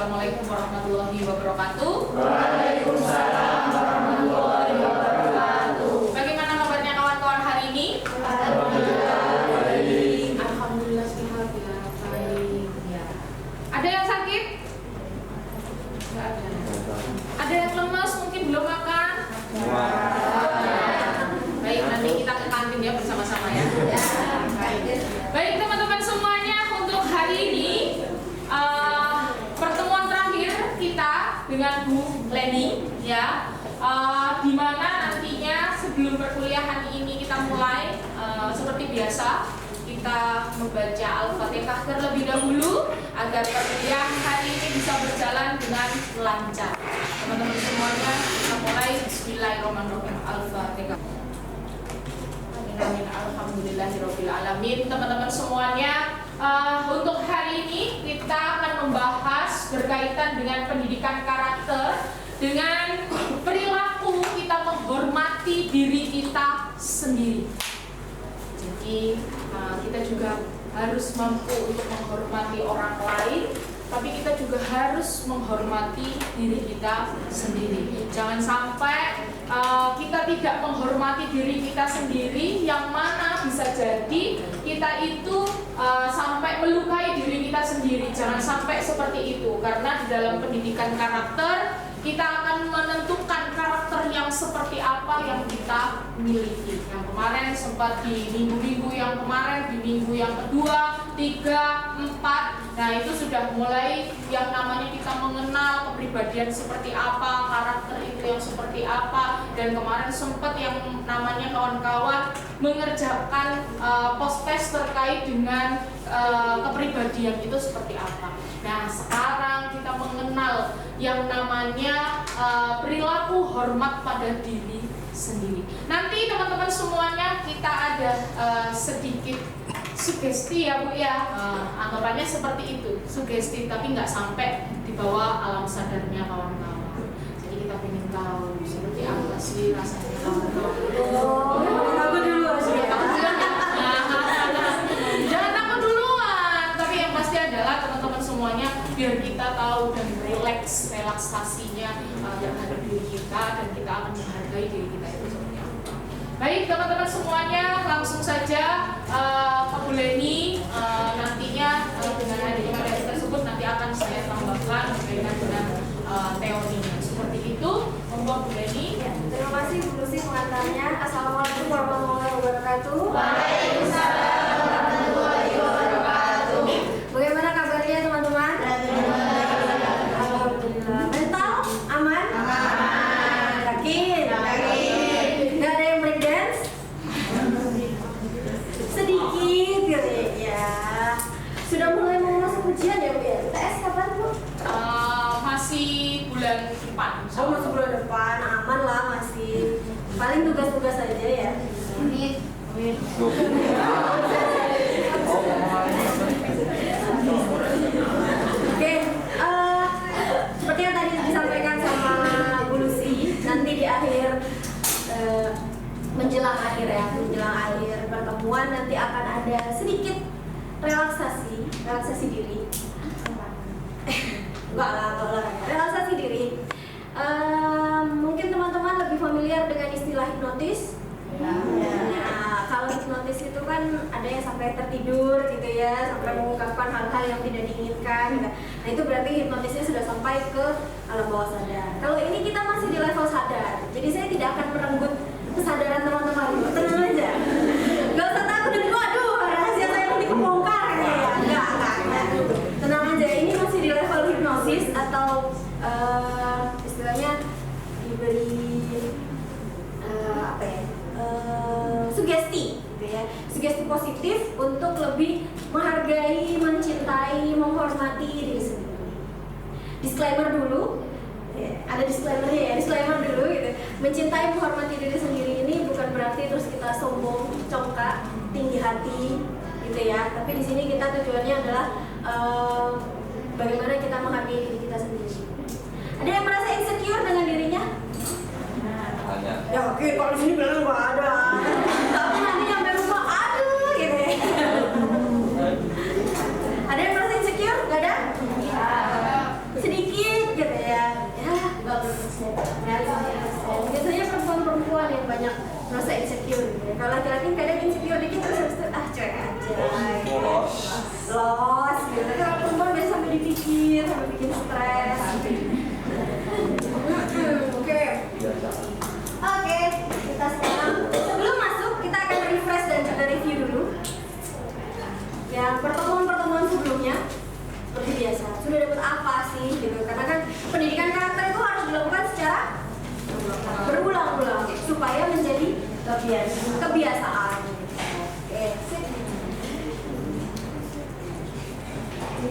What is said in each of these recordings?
Assalamualaikum warahmatullahi wabarakatuh. Waalaikumsalam warahmatullahi wabarakatuh. Bagaimana kabarnya kawan-kawan hari ini? Alhamdulillah baik. Alhamdulillah sehat ya, baik ya. Ada yang sakit? Enggak ada. Ada yang lemas mungkin belum makan? Baik, nanti kita ke kantin ya bersama-sama ya. Baik teman-teman semuanya, untuk hari ini pertemuan terakhir kita dengan Bu Leni ya, di mana nantinya sebelum perkuliahan ini kita mulai seperti biasa kita membaca Al-Fatihah terlebih dahulu agar perkuliahan hari ini bisa berjalan dengan lancar. Teman-teman semuanya, kita mulai. Bismillahirrahmanirrahim. Al-Fatihah. Amin. Alhamdulillahirabbil alamin. Teman-teman semuanya, untuk hari ini kita akan membahas berkaitan dengan pendidikan karakter, dengan perilaku kita menghormati diri kita sendiri. Jadi kita juga harus mampu untuk menghormati orang lain, tapi kita juga harus menghormati diri kita sendiri. Jangan sampai kita tidak menghormati diri kita sendiri, yang mana bisa jadi kita itu sampai melukai diri kita sendiri. Jangan sampai seperti itu, karena di dalam pendidikan karakter kita akan menentukan karakter yang seperti apa yang kita miliki. Yang kemarin sempat di minggu-minggu yang kemarin, di minggu yang kedua, 3, 4, nah itu sudah mulai yang namanya kita mengenal kepribadian seperti apa, karakter itu yang seperti apa. Dan kemarin sempat yang namanya kawan-kawan mengerjakan post-test terkait dengan kepribadian itu seperti apa. Nah sekarang kita mengenal yang namanya perilaku hormat pada diri sendiri. Nanti teman-teman semuanya kita ada sedikit sugesti ya Bu ya, anggapannya seperti itu, sugesti, tapi nggak sampai dibawa alam sadarnya kawan-kawan. Jadi kita ingin tahu seperti apa sih rasanya kawan-kawan. Takut dulu, jangan takut duluan, tapi yang pasti adalah teman-teman semuanya biar kita tahu dan relaksasinya terhadap diri kita, dan kita akan menghargai diri kita itu seperti apa. Baik teman-teman semuanya, langsung saja Bu Leni nantinya dengan adanya materi tersebut nanti akan saya tambahkan berkaitan dengan teorinya. Seperti itu, monggo Bu Leni. Ya, terima kasih Bu Lucy pengantarnya. Assalamualaikum warahmatullahi wabarakatuh. Waalaikumsalam warahmatullahi wabarakatuh. Bagaimana kabarnya teman-teman? Alhamdulillah. Mental aman? Aman. Yakin? Yakin. Gak ada yang breakdance? Sedikit gitu ya. Sudah mulai mau masuk ujian ya Bu ya? TS kapan Bu? Masih bulan depan. Oh masuk bulan depan, aman lah masih. Paling tugas-tugas saja ya. Ini. Oke, seperti yang tadi disampaikan sama Bu Lucy, nanti di akhir menjelang akhir pertemuan nanti akan ada sedikit relaksasi diri. Relaksasi diri. Mungkin teman-teman lebih familiar dengan istilah hipnotis. Nah, kalau hipnotis itu kan ada yang sampai tertidur gitu ya, sampai mengungkapkan hal-hal yang tidak diinginkan gitu. Nah itu berarti hipnotisnya sudah sampai ke alam bawah sadar. Kalau ini kita masih di level sadar, jadi saya tidak akan merenggut kesadaran teman-teman. Tenang aja, gak usah takut dan waduh rahasia saya nanti kebongkar ya. Enggak. Tenang aja, ini masih di level hipnosis atau istilahnya diberi sugesti gitu ya, sugesti positif untuk lebih menghargai, mencintai, menghormati diri sendiri. Disclaimer dulu, ada disclaimernya ya, disclaimer dulu gitu. Mencintai, menghormati diri sendiri ini bukan berarti terus kita sombong, congkak, tinggi hati gitu ya. Tapi di sini kita tujuannya adalah bagaimana kita menghargai diri kita sendiri. Ada yang merasa insecure dengan dirinya? Ya oke, kalau di sini bilang nggak ada. Tapi nanti sampai rumah aduh gitu ya. Ada yang merasa insecure? Nggak ada? Sedikit. merasa insecure gitu ya. Kalau laki-laki kadang insecure dikit terus habis itu cuek aja. Los gitu. Kalau perempuan biasa sampai dipikir, sampai bikin stres. Oke, kita sekarang sebelum masuk kita akan refresh dan juga review dulu. Yang pertemuan-pertemuan sebelumnya seperti biasa sudah dapat apa sih gitu, karena kan pendidikan karakter itu harus dilakukan secara berulang-ulang supaya menjadi kebiasaan. Oke, sip.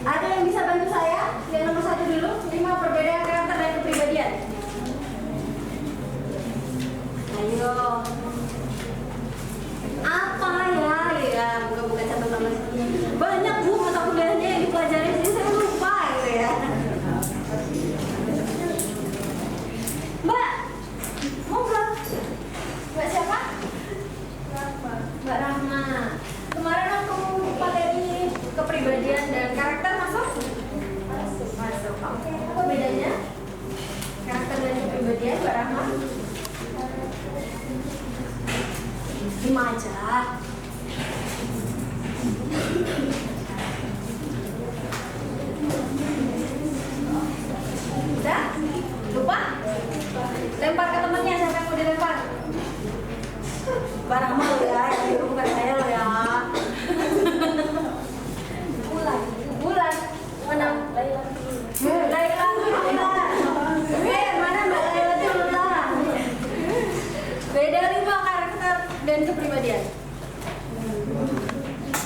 Ada yang bisa bantu saya? Yang nomor 1 dulu, 5 perbedaan karakter dan kepribadian. Ayo. Apa ya? Bukan catatan lagi. Banyak Bu mata kuliahnya yang dipelajari, jadi saya lupa gitu ya. Mbak, monggo. Mbak siapa? Mbak Rahma. Kemarin aku materi kepribadian dan karakter masuk? Masuk. Oke. Apa bedanya? Karakter dan kepribadian, Mbak Rahma? 5 aja. Udah? Lupa? Lempar ke temennya, siapa yang mau dilempar? Mbak Rahma lo ya, itu bukan saya lo ya. Bulan. Mana? Laila dulu. Mana Mbak Laila dulu lah. Beda 5 karakter dan kepribadian.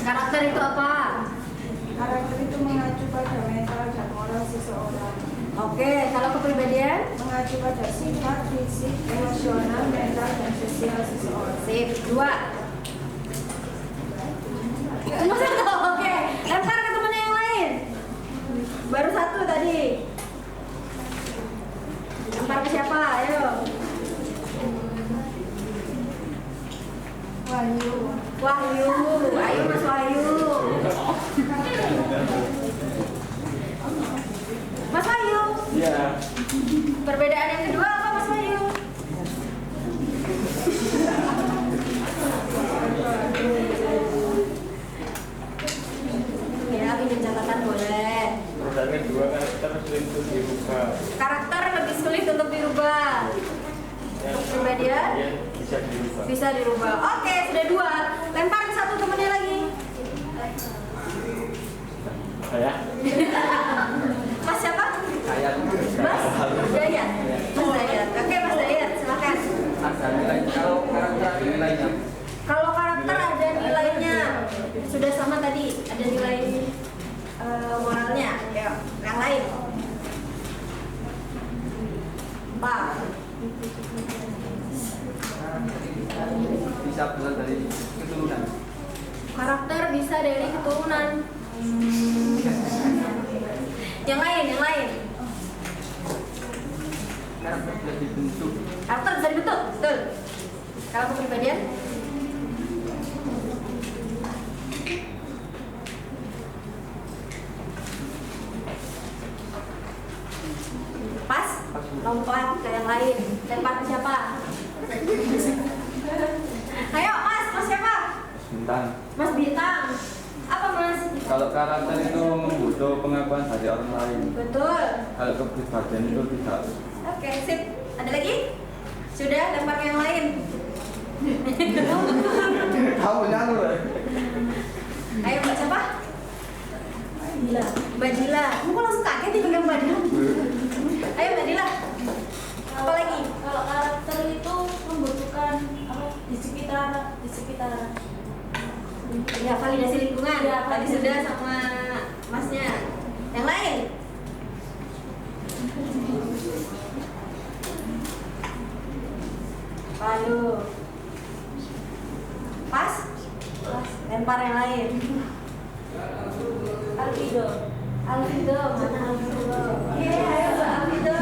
Karakter itu apa? Karakter itu mengacu pada mental dan moral seseorang. Oke, kalau kepribadian? Mengacu pada sifat, fisik, emosional, mental, dan sosial seseorang. Sip, 2. Cuma 1, oke. Lempar ke temennya yang lain. Baru 1 tadi. Lempar ke siapa? Ayo. Wahyu. Ayo Mas Wahyu. Mas Wahyu. Iya. Perbedaan yang kedua apa Mas Wahyu? Ya, bikin catatan boleh. Perbedaan kedua karakter sulit untuk dirubah. Karakter lebih sulit untuk dirubah. Kepribadian Bisa dirubah. bisa dirubah. Oke, sudah 2. Lempar ke 1 temennya lagi. Saya. Mas siapa? Saya. Mas Dayat. Mas Dayat. Oke, Mas Dayat, silakan. Ada nilai. Kalau karakter ada nilainya. Kalau karakter ada nilainya, sudah sama tadi, ada nilai moralnya. Ya, yang lain. Pak. Bisa berasal dari keturunan. Karakter bisa dari keturunan. Yang lain. Karakter bisa dibentuk. Karakter bisa dibentuk, betul. Kalau kepribadian? Pas? Lompat ke yang lain. Lempar ke siapa? Ayo, Mas siapa? Bintang. Mas Bintang. Apa Mas? Kalau karakter itu membutuh pengakuan dari orang lain. Betul. Kalau kepribadian itu tidak. Oke, sip. Ada lagi? Sudah, lempar ke yang lain. Kamu nyalu. Ayo Mbak siapa? Mbak Dila. Kamu kok langsung kaget dipegang Mbak Dila? Ayo Mbak Dila. Apa lagi? Kalau karakter itu membutuhkan apa di sekitar Ya, validasi lingkungan. Ya, Tadi validasi. sudah sama Masnya. Yang lain? Lalu pas? Lempar yang lain. Alfido. Alfido, mana Alfido? Oke, ayo Mbak Alfido.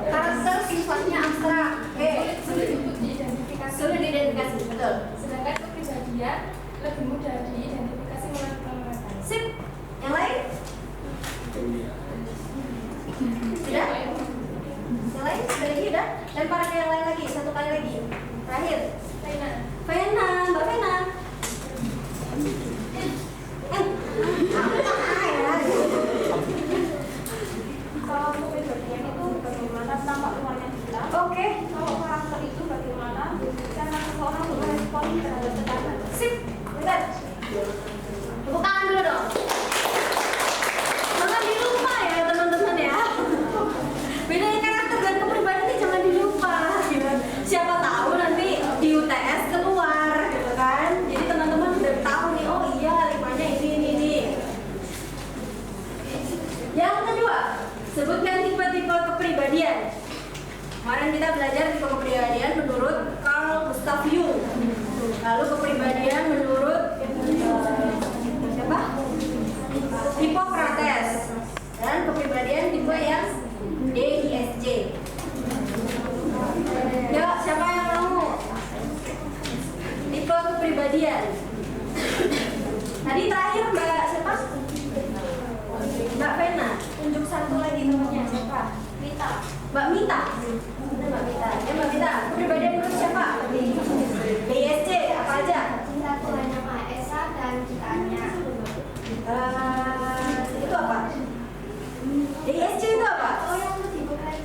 Karakter sifatnya abstrak. Oke, sulit diidentifikasi, betul. Sedangkan kepribadian lebih mudah diidentifikasi melalui pengamatan. Sip. Yang lain? Sudah? Yang lain sudah? lempar ke yang lain lagi, satu kali lagi. Terakhir. Vena, Mbak Vena. Kalau kepribadian itu bagaimana tampak luarnya kita? Oke. Kalau karakter itu bagaimana cara seseorang merespon terhadap tekanan? Sip. Bentar. Tepuk tangan dulu dong. Jangan dilupa ya teman-teman ya. Bedanya karakter dan kepribadian itu jangan dilupa. Gitu. Siapa tahu nanti di UTS keluar, gitu kan? Jadi teman-teman udah tahu nih, oh iya 5-nya ini. Yang kedua, sebutkan tipe-tipe kepribadian. Kemarin kita belajar tipe kepribadian menurut Carl Gustav Jung. Lalu kepribadian menurut siapa? Hippocrates. Dan kepribadian tipe yang DISC. Yuk, siapa yang mau? Tipe kepribadian. Tadi terakhir Mbak siapa? Mbak Vena. Tunjuk satu lagi temannya siapa? Rita. Mbak Mita. Benar Mbak Mita. Ya Mbak Mita. Kepribadian menurut siapa? DISC apa aja? Cinta Tuhannya Maha Esa dan ciptaannya. Itu apa? DISC itu apa? Oh yang lebih bukan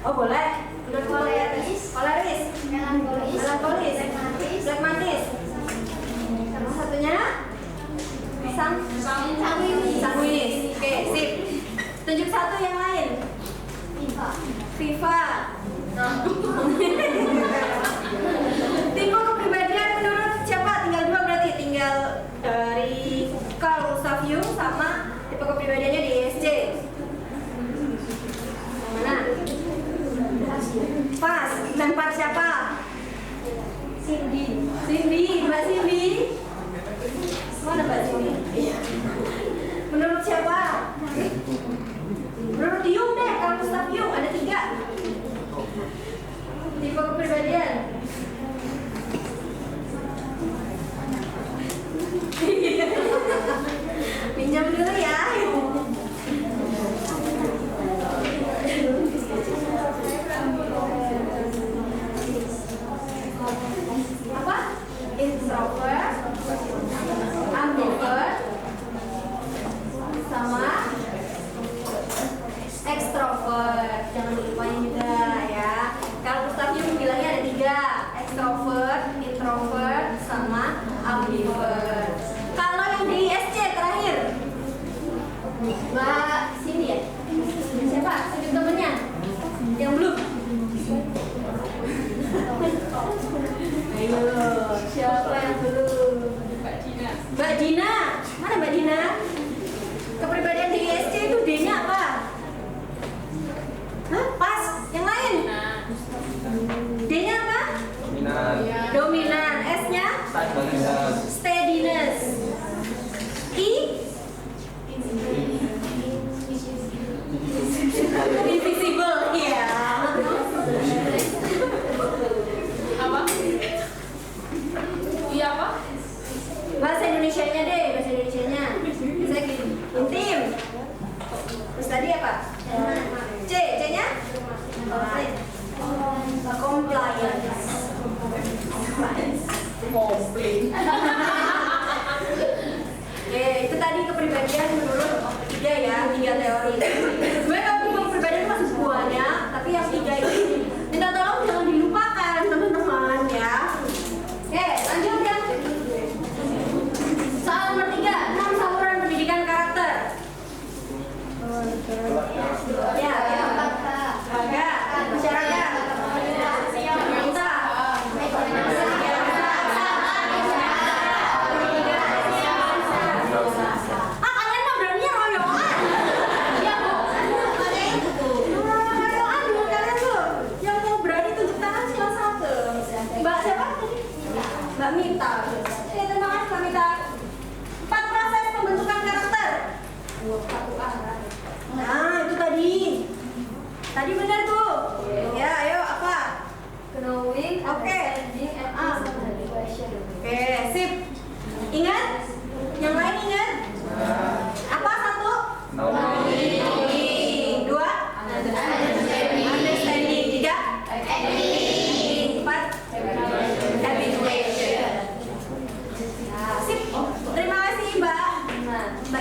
Oh boleh. Udah Koleris. Koleris. melankolis, Melankolis. pragmatis, Pragmatis. Sama satunya? Sanguinis. Sanguinis. Oke, sip. Tunjuk satu yang lain. Viva. Viva. Tipe kepribadian menurut siapa? Tinggal dua berarti. Tinggal dari Carl Gustav Jung sama tipe kepribadiannya di ISC. Yang mana? Pas. Lempar siapa? Cindy. Cindy. Mbak Cindy. Mana Mbak Cindy? Menurut siapa? Menurut Jung deh, Carl Gustav Jung ada 3 tipe kepribadian. Pinjam dulu ya. Apa? Introvert, ambivert, sama extrovert. Jangan dilupain juga ya. Kalau Gustav Jung bilangnya ada 3, extrovert, introvert, sama ambivert. Kalau yang di ISC terakhir, Mbak sini ya. Siapa? Sebut temennya. Yang belum. Ayo, siapa yang belum? Mbak Dina. Mbak Dina. Mana Mbak Dina? Kepribadian di ISC itu D-nya apa? Hah? Pas. Yang lain? Nah, D-nya apa? Dominan. Dominan. S-nya? Stabilitas. Steadiness. I? Invisible. Iya. apa? Iya apa? Bahasa Indonesianya deh, bahasa Indonesianya. Saya gini, intim. Terus tadi apa? C, C-nya? Compliance. Komplain. Oke, itu tadi kepribadian menurut 3 ya, 3 teori. Sebenarnya kalau tipe kepribadian masih semuanya, tapi yang 3 ini minta tolong jangan dilupakan teman-teman ya. Oke, lanjut ya. Soal nomor 3, 6 saluran pendidikan karakter. Ya, ya. Lembaga, masyarakat, pemerintah, kalian mah beraninya royoan. Iya, Bu.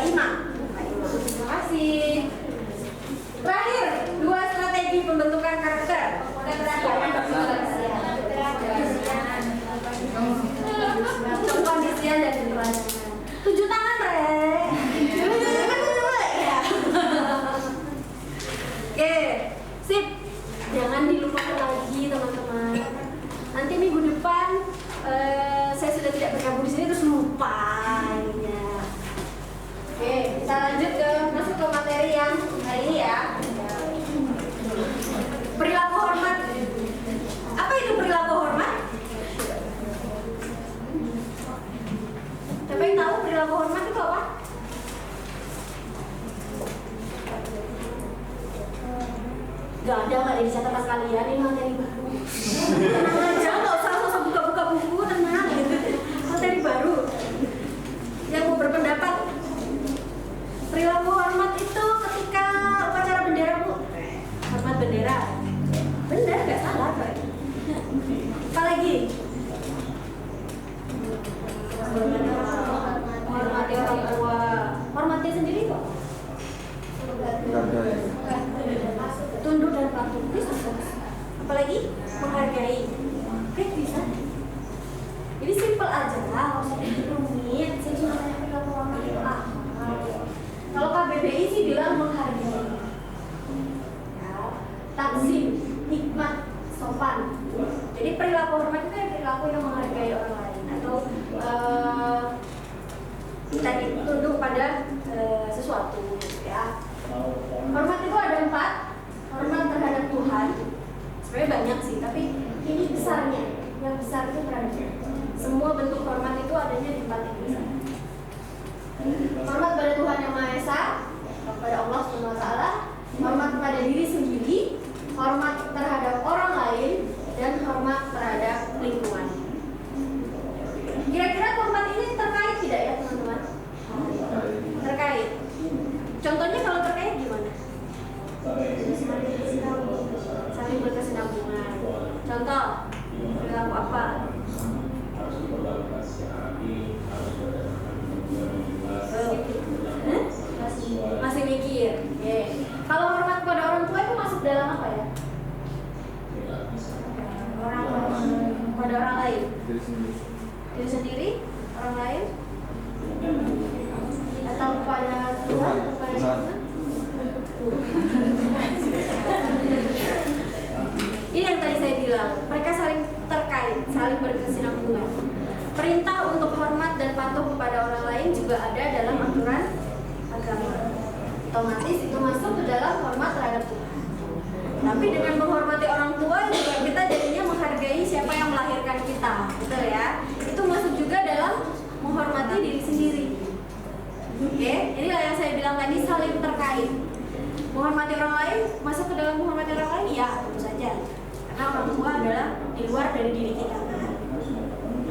Mbak Ima. Terima kasih. Terakhir, 2 strategi pembentukan karakter. Kondisian dan keterangan. 7 tangan, Re. Ya. Oke, sip. Jangan dilupakan lagi, teman-teman. Nanti minggu depan saya sudah tidak bergabung di sini terus lupa. Ya. Oke, kita lanjut masuk ke materi yang hari ini ya. Perilaku hormat. Apa itu perilaku hormat? Siapa yang tahu perilaku hormat itu apa? Gak ada di catatan kalian, ini materi baru. Tenang aja, nggak usah buka-buka buku, tenang. Materi baru. Yang mau berpendapat, perilaku hormat itu ketika upacara bendera, Bu. Hormat bendera. Benar, nggak salah, Pak. Apa lagi? Hormati orang tua. Hormati sendiri kok. Tunduk dan patuh. Bisa. Apalagi menghargai. Oke, bisa. Jadi simpel aja lah, nggak usah rumit. Saya cuma tanya perilaku hormat itu apa. Kalau KBBI sih bilang menghargai. Ya, takzim, hikmat, sopan. Jadi perilaku hormat itu perilaku yang menghargai orang lain atau tadi tunduk pada sesuatu, ya. Hormat itu ada 4. Hormat terhadap Tuhan. Sebenarnya banyak sih, tapi ini besarnya. Yang besar itu terhadap Tuhan. Semua bentuk hormat itu adanya di 4 yang besar. Hormat pada Tuhan Yang Maha Esa, kepada Allah SWT, hormat kepada diri sendiri, hormat terhadap orang lain, dan hormat terhadap lingkungan. Kira-kira hormat ini terkait tidak ya, teman-teman? Terkait. Contohnya kalau terkait gimana? Saling berkesinambungan. Contoh, perilaku apa? Masih mikir. Okay. Kalau hormat kepada orang tua itu masuk dalam apa ya? Kepada orang lain. Diri sendiri, orang lain, atau kepada Tuhan, kepada Tuhan. Ini yang tadi saya bilang, mereka saling terkait, saling berkesinambungan. Perintah untuk hormat dan patuh kepada orang lain juga ada dalam aturan agama. Otomatis itu masuk ke dalam hormat terhadap Tuhan. Tapi dengan menghormati orang tua juga kita jadinya menghargai siapa yang melahirkan kita, betul ya? Itu masuk juga dalam menghormati diri sendiri. Oke, inilah yang saya bilang tadi saling terkait. Menghormati orang lain masuk ke dalam menghormati orang lain, ya tentu saja. Karena orang tua adalah di luar dari diri kita.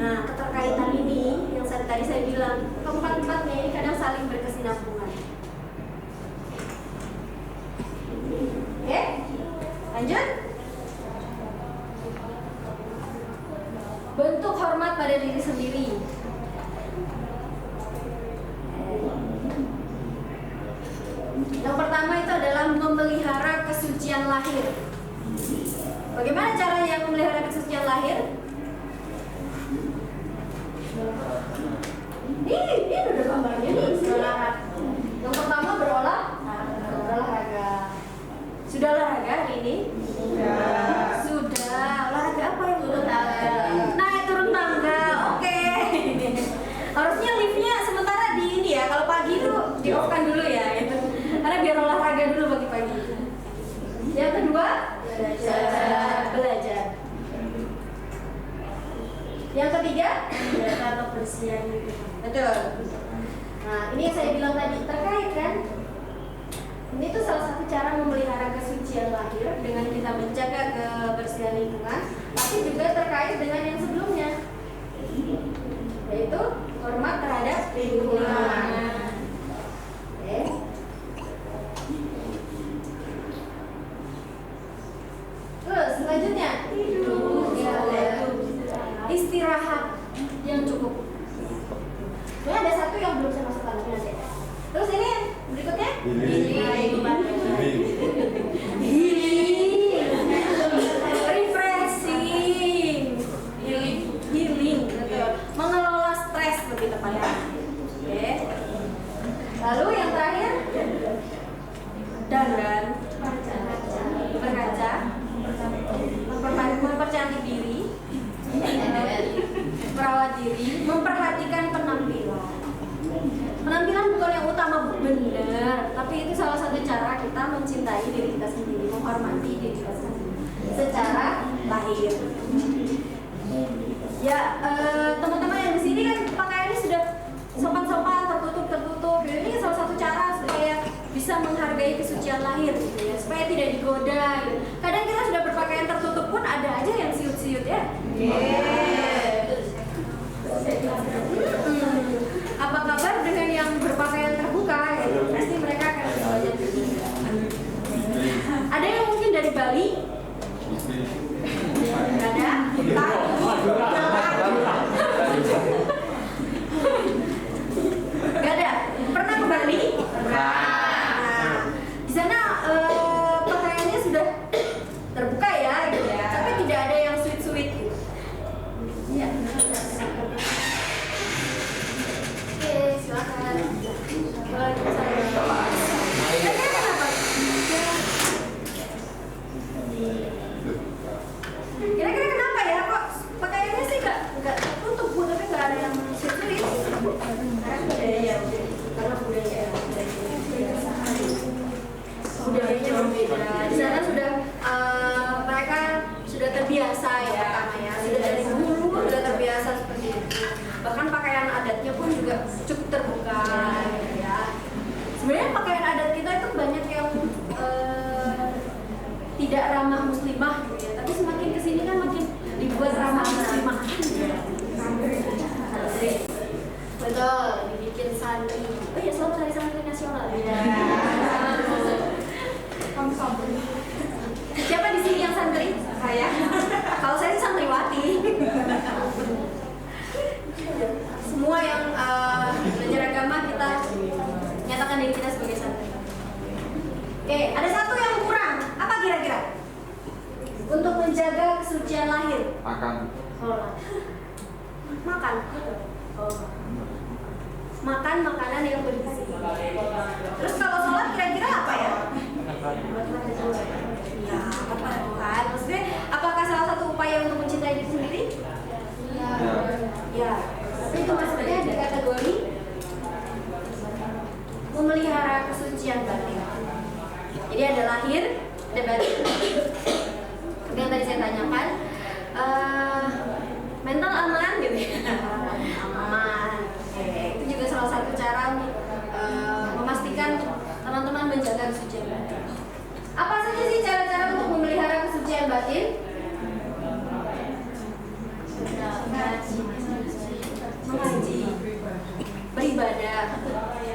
Nah, keterkaitan ini yang tadi saya bilang, keempat-empatnya ini kadang saling berkesinambungan. Oke, lanjut. Bentuk hormat pada diri sendiri. Yang pertama itu adalah memelihara kesucian lahir. Bagaimana caranya memelihara kesucian lahir? Ini udah gambarnya nih, olahraga. Yang pertama berolahraga. Sudah olahraga hari ini? Sudah. Olahraga apa yang turun tangga? Naik turun tangga. Oke. Harusnya liftnya sementara di ini ya. Kalau pagi itu di off-kan dulu ya. Gitu. Karena biar olahraga dulu pagi-pagi. Yang kedua, belajar. Yang ketiga, menjaga kebersihan. Betul. Nah, ini yang saya bilang tadi terkait kan? Ini tuh salah satu cara memelihara kesucian lahir dengan kita menjaga kebersihan lingkungan, tapi juga terkait dengan yang sebelumnya, yaitu hormat terhadap lingkungan. Oke. Terus selanjutnya tidur, istirahat yang cukup. Ini ada satu yang belum saya masukkan lagi nanti. Terus refreshing, healing, betul. Mengelola stres lebih tepatnya. Oke. Lalu yang terakhir, dandan, berkaca, mempercantik diri, merawat diri, memperhatikan penampilan. Penampilan bukan yang utama, benar, tapi itu salah satu cara kita mencintai diri kita sendiri, menghormati diri kita sendiri secara lahir. Ya, teman-teman yang di sini kan pakaiannya sudah sopan-sopan, tertutup. Ini salah satu cara supaya bisa menghargai kesucian lahir, gitu ya, supaya tidak digoda. Gitu. Kadang kita sudah berpakaian tertutup pun ada aja yang siut-siut ya. Apa kabar dengan yang berpakaian terbuka? Gitu. Pasti mereka akan banyak. Ada yang mungkin dari Bali? Nggak ada? Nggak ada? Pernah ke Bali? Nah, di sana pakaiannya sudah terbuka ya, gitu ya. Tapi tidak ada yang sweet-sweet gitu. Ya. Oke, silakan. Kira-kira kenapa ya kok pakaiannya sih nggak tertutup Bu, tapi nggak ada yang sweet-sweet? Karena budayanya berbeda. Di sana sudah mereka sudah terbiasa ya, pertama ya, sudah dari dulu sudah terbiasa seperti itu. Bahkan pakaian adatnya pun juga cukup terbuka ya. Sebenarnya pakaian adat kita itu banyak yang tidak ramah muslimah gitu ya, tapi semakin kesini kan makin dibuat ramah muslimah. Betul, dibikin santri. Oh iya, selalu cari santri nasional ya. Siapa di sini yang santri? Saya. Kalau saya sih santriwati. Semua yang belajar agama kita nyatakan diri kita sebagai santri. Oke, ada satu yang kurang. Apa kira-kira? Untuk menjaga kesucian lahir. Makan. Makan makanan yang bergizi. Terus kalau sholat kira-kira apa ya? Ya, kepada Tuhan. Maksudnya, apakah salah satu upaya untuk mencintai diri sendiri? Ya. Tapi itu maksudnya di kategori memelihara kesucian batin. Jadi ada lahir, ada batin. Yang tadi saya tanyakan, mental aman gitu ya. Aman. Itu juga salah satu cara memastikan teman-teman menjaga kesucian batin. Apa saja sih cara-cara untuk memelihara kesucian batin? Mengaji, beribadah.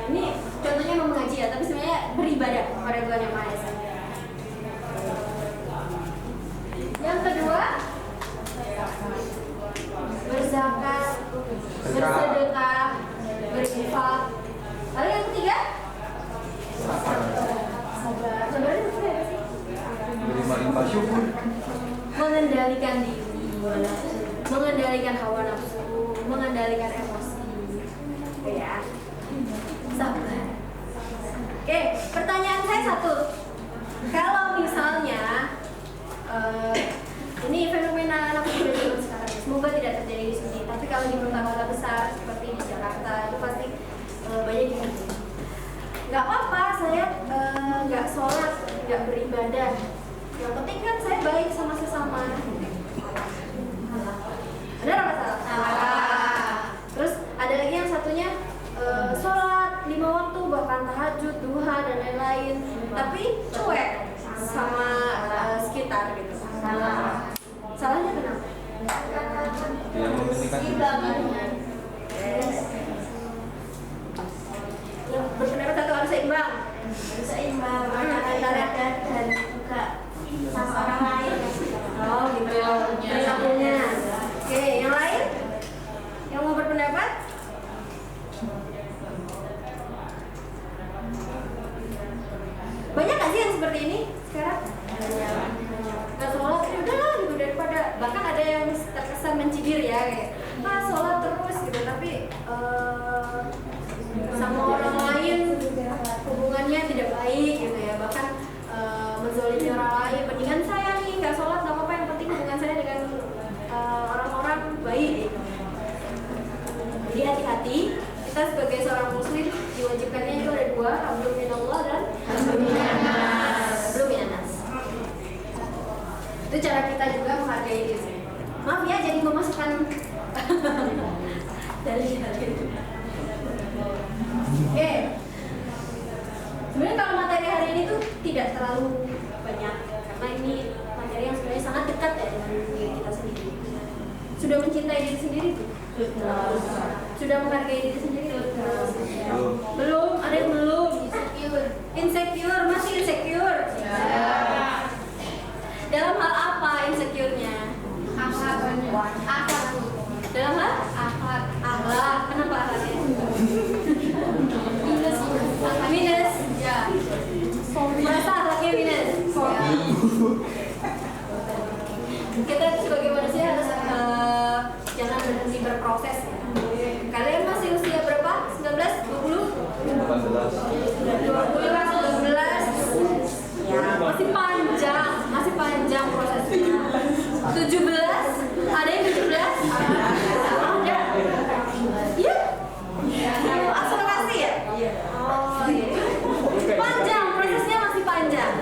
Ini contohnya mau mengaji ya, tapi sebenarnya beribadah kepada Tuhan Yang Maha Esa. Yang kedua, berzakat, bersedekah, berinfak. Lalu yang ketiga, sabar. Sabar itu apa sih? Menerima syukur. Mengendalikan diri, mengendalikan hawa nafsu, mengendalikan emosi. Ya, sabar. Oke, pertanyaan saya satu. Kalau misalnya ini fenomena anak muda zaman sekarang, semoga tidak terjadi di sini. Tapi kalau di kota-kota besar seperti di Jakarta itu pasti banyak yang nggak apa-apa, saya nggak sholat, nggak beribadah. Yang penting kan saya baik sama sesama. Benar apa salah? Terus ada lagi yang satunya sholat 5 waktu, bahkan tahajud, duha dan lain-lain. Tapi cuek sama sekitar gitu. Salah. Salahnya kenapa? Yang mementingkan Berpendapat satu harus seimbang. Seimbang antara dan juga sama orang lain. Oh gitu. Perilakunya. Oke, yang lain? Yang mau berpendapat? seperti ini sekarang? Nggak sholat, ya udahlah gitu, daripada bahkan ada yang terkesan mencibir ya kayak sholat terus gitu, tapi sama orang lain hubungannya tidak baik gitu ya, bahkan menzalimi orang lain. Mendingan saya nih nggak sholat nggak apa-apa, yang penting hubungan saya dengan orang-orang baik gitu. Jadi hati-hati, kita sebagai seorang muslim diwajibkannya itu ada dua, hablum minallah dan hablum minannas. Itu cara kita juga menghargai diri. Maaf ya, jadi memasukkan dari itu. Oke. Sebenarnya kalau materi hari ini tuh tidak terlalu banyak, karena ini materi yang sebenarnya sangat dekat ya dengan diri kita sendiri. Sudah mencintai diri sendiri tuh? Sudah menghargai diri sendiri tuh? Belum? Ada yang belum? Insecure, masih insecure? Dalam hal apa insecure-nya? Akhlak. Dalam hal? Akhlak. Kenapa akhlaknya? Minus. Ya. Merasa akhlaknya minus. Ya. Kita sebagai manusia harus jangan berhenti berproses. Kalian masih usia berapa? 19? 20? 20 ya, masih panjang prosesnya. 17? Ada yang 17? Ada? Iya? Akselerasi ya? Oh iya. Panjang, prosesnya masih panjang.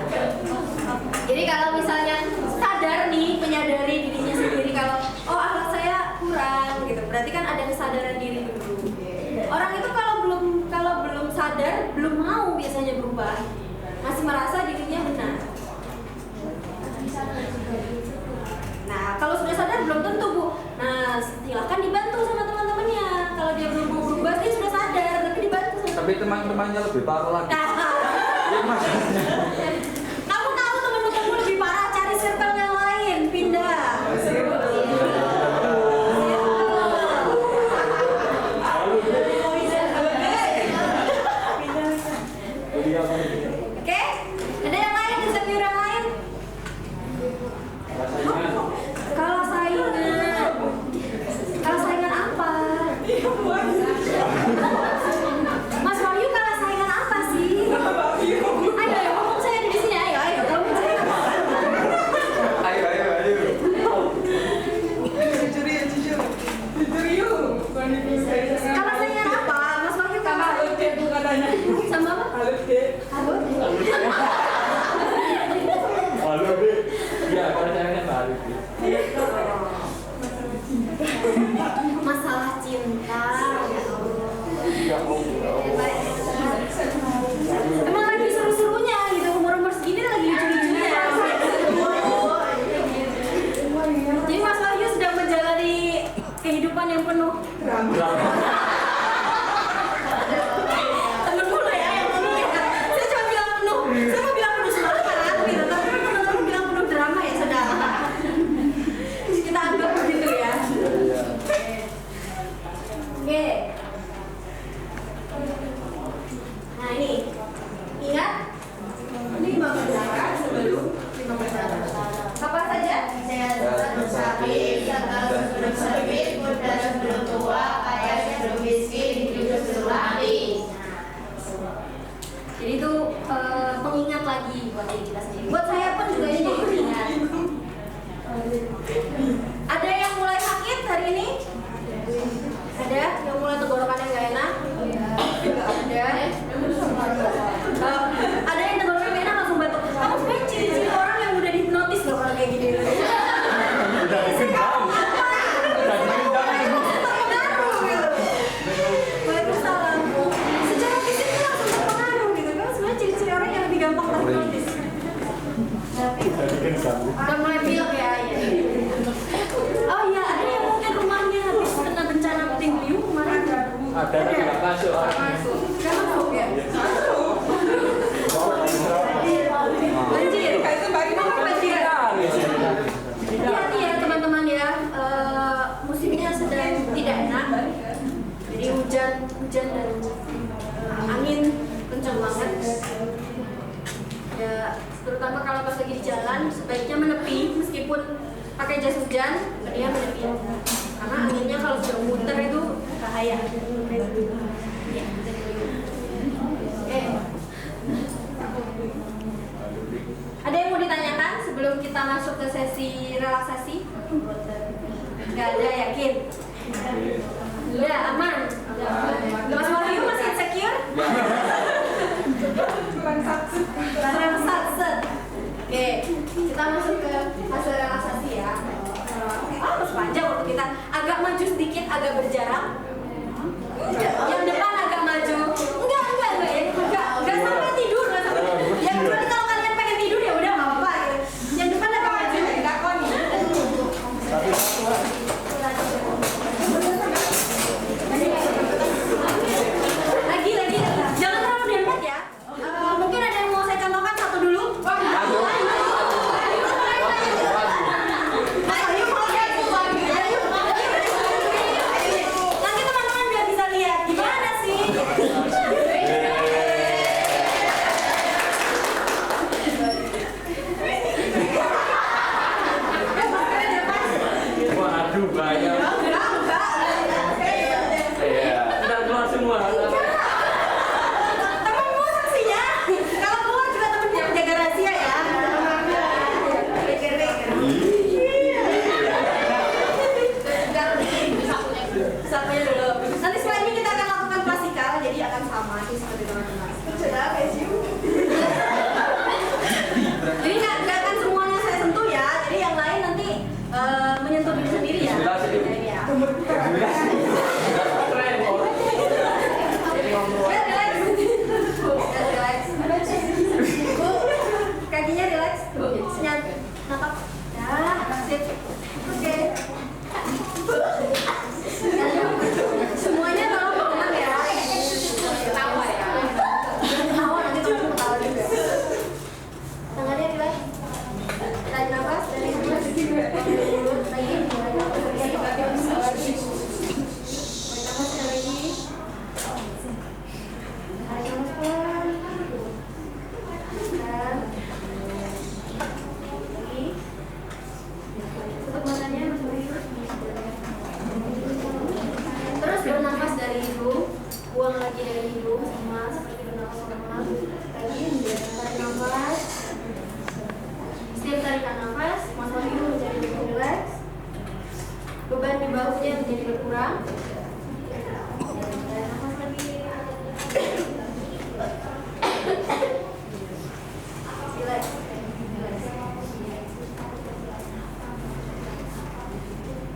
Jadi kalau misalnya sadar nih, menyadari dirinya sendiri kalau akhlak saya kurang gitu, berarti kan ada kesadaran diri dulu. Orang itu kalau belum sadar, belum mau biasanya berubah, masih merasa dirinya benar. Nah, kalau sudah sadar belum tentu, Bu. Nah, silahkan dibantu sama teman-temannya. Kalau dia belum mau berubah, dia sudah sadar, tapi dibantu sama. Tapi teman-temannya lebih parah lagi. Iya, Mas. Kamu tahu teman-temanmu lebih parah, cari circle yang lain, pindah. Oke? Ada yang lain, insecure yang lain? Kalau saingan apa? Mas Wahyu kalau saingan apa sih? Ayo, ngomong saya di sini, ayo, ngomong saya. Ayo. Kalau saingan apa? Mas Wahyu kalau sama apa? Halo? Ya, kalau saya kan baru. Masalah cinta. Emang lagi seru-serunya gitu, umur-umur segini lagi lucu-lucunya. Jadi Mas Wahyu sedang menjalani kehidupan yang penuh temen mulu ya yang penuh ya. Saya cuma bilang penuh, saya mau bilang penuh semangat gitu, tapi teman-teman bilang penuh drama ya saudara. Kita anggap begitu ya. Oke. Nah ini, ingat? Ini 5 perkara sebelum 5 perkara. Apa saja? Sakit, sebelum sakit, muda sebelum tua, kaya sebelum miskin, hidup sebelum mati. Jadi itu pengingat lagi buat diri kita sendiri. Buat saya pun juga ini jadi pengingat. Ada yang mulai sakit hari ini? Ada yang mulai tenggorokannya nggak enak? Ada. Ada yang tenggorokannya nggak enak langsung batuk. Kamu sebenarnya ciri-ciri orang yang udah dihipnotis loh kalau kayak gini. Waalaikumsalam. Secara fisik itu langsung terpengaruh gitu. Kamu sebenarnya ciri-ciri orang yang lebih gampang terhipnotis. Udah mulai pilek ya. Oh iya, ada yang mungkin rumahnya habis kena bencana puting beliung kemarin. Ada yang nggak masuk. Masuk. Nggak masuk ya? Banjir. Banjir. Hati-hati ya teman-teman ya. Musimnya sedang tidak enak. Jadi hujan dan angin kencang banget. Ya terutama kalau pas lagi di jalan sebaiknya menepi meskipun pakai jas hujan, mendingan menepi aja. Karena anginnya kalau sudah muter itu bahaya. Ada yang mau ditanyakan sebelum kita masuk ke sesi relaksasi? Gak ada, yakin? Udah, aman? Mas Wahyu masih insecure? Kurang satset. Oke, kita masuk ke fase relaksasi ya. Masih panjang waktu kita. Agak maju sedikit, agak berjarak. Yang depan agak maju. Enggak ya. Enggak sampai tidur, enggak sampai tidur. Ya kecuali kalau kalian pengen tidur ya udah enggak apa-apa gitu. Yang depan agak maju. Lagi. Jangan terlalu dempet ya. Mungkin ada yang mau saya contohkan satu dulu. Nanti teman-teman biar bisa lihat gimana sih. Waduh, banyak. Iya. Udah keluar semua. Temenmu saksinya. Kalau keluar juga temennya menjaga rahasia ya. Sapunya dulu. Nanti setelah ini kita akan lakukan klasikal, jadi akan sama sih seperti teman-teman. Jadi nggak akan semuanya saya sentuh ya. Jadi yang lain nanti menyentuh diri sendiri ya. Iya. Relax. Kakinya relax. Senyap. Napak. Ya, sip. Oke. Semuanya tolong tenang ya. Ketawa ya. Ketawa nanti teman ketawa juga. Tangannya relax. Tarik nafas dari mulut. Lagi. Terus bernafas dari hidung, buang lagi dari hidung sama seperti bernafas normal. Lagi tarik nafas. Setiap tarikan nafas, Mas Wahyu menjadi lebih rileks. Beban di bahunya menjadi berkurang. Tarik nafas lagi. Rileks.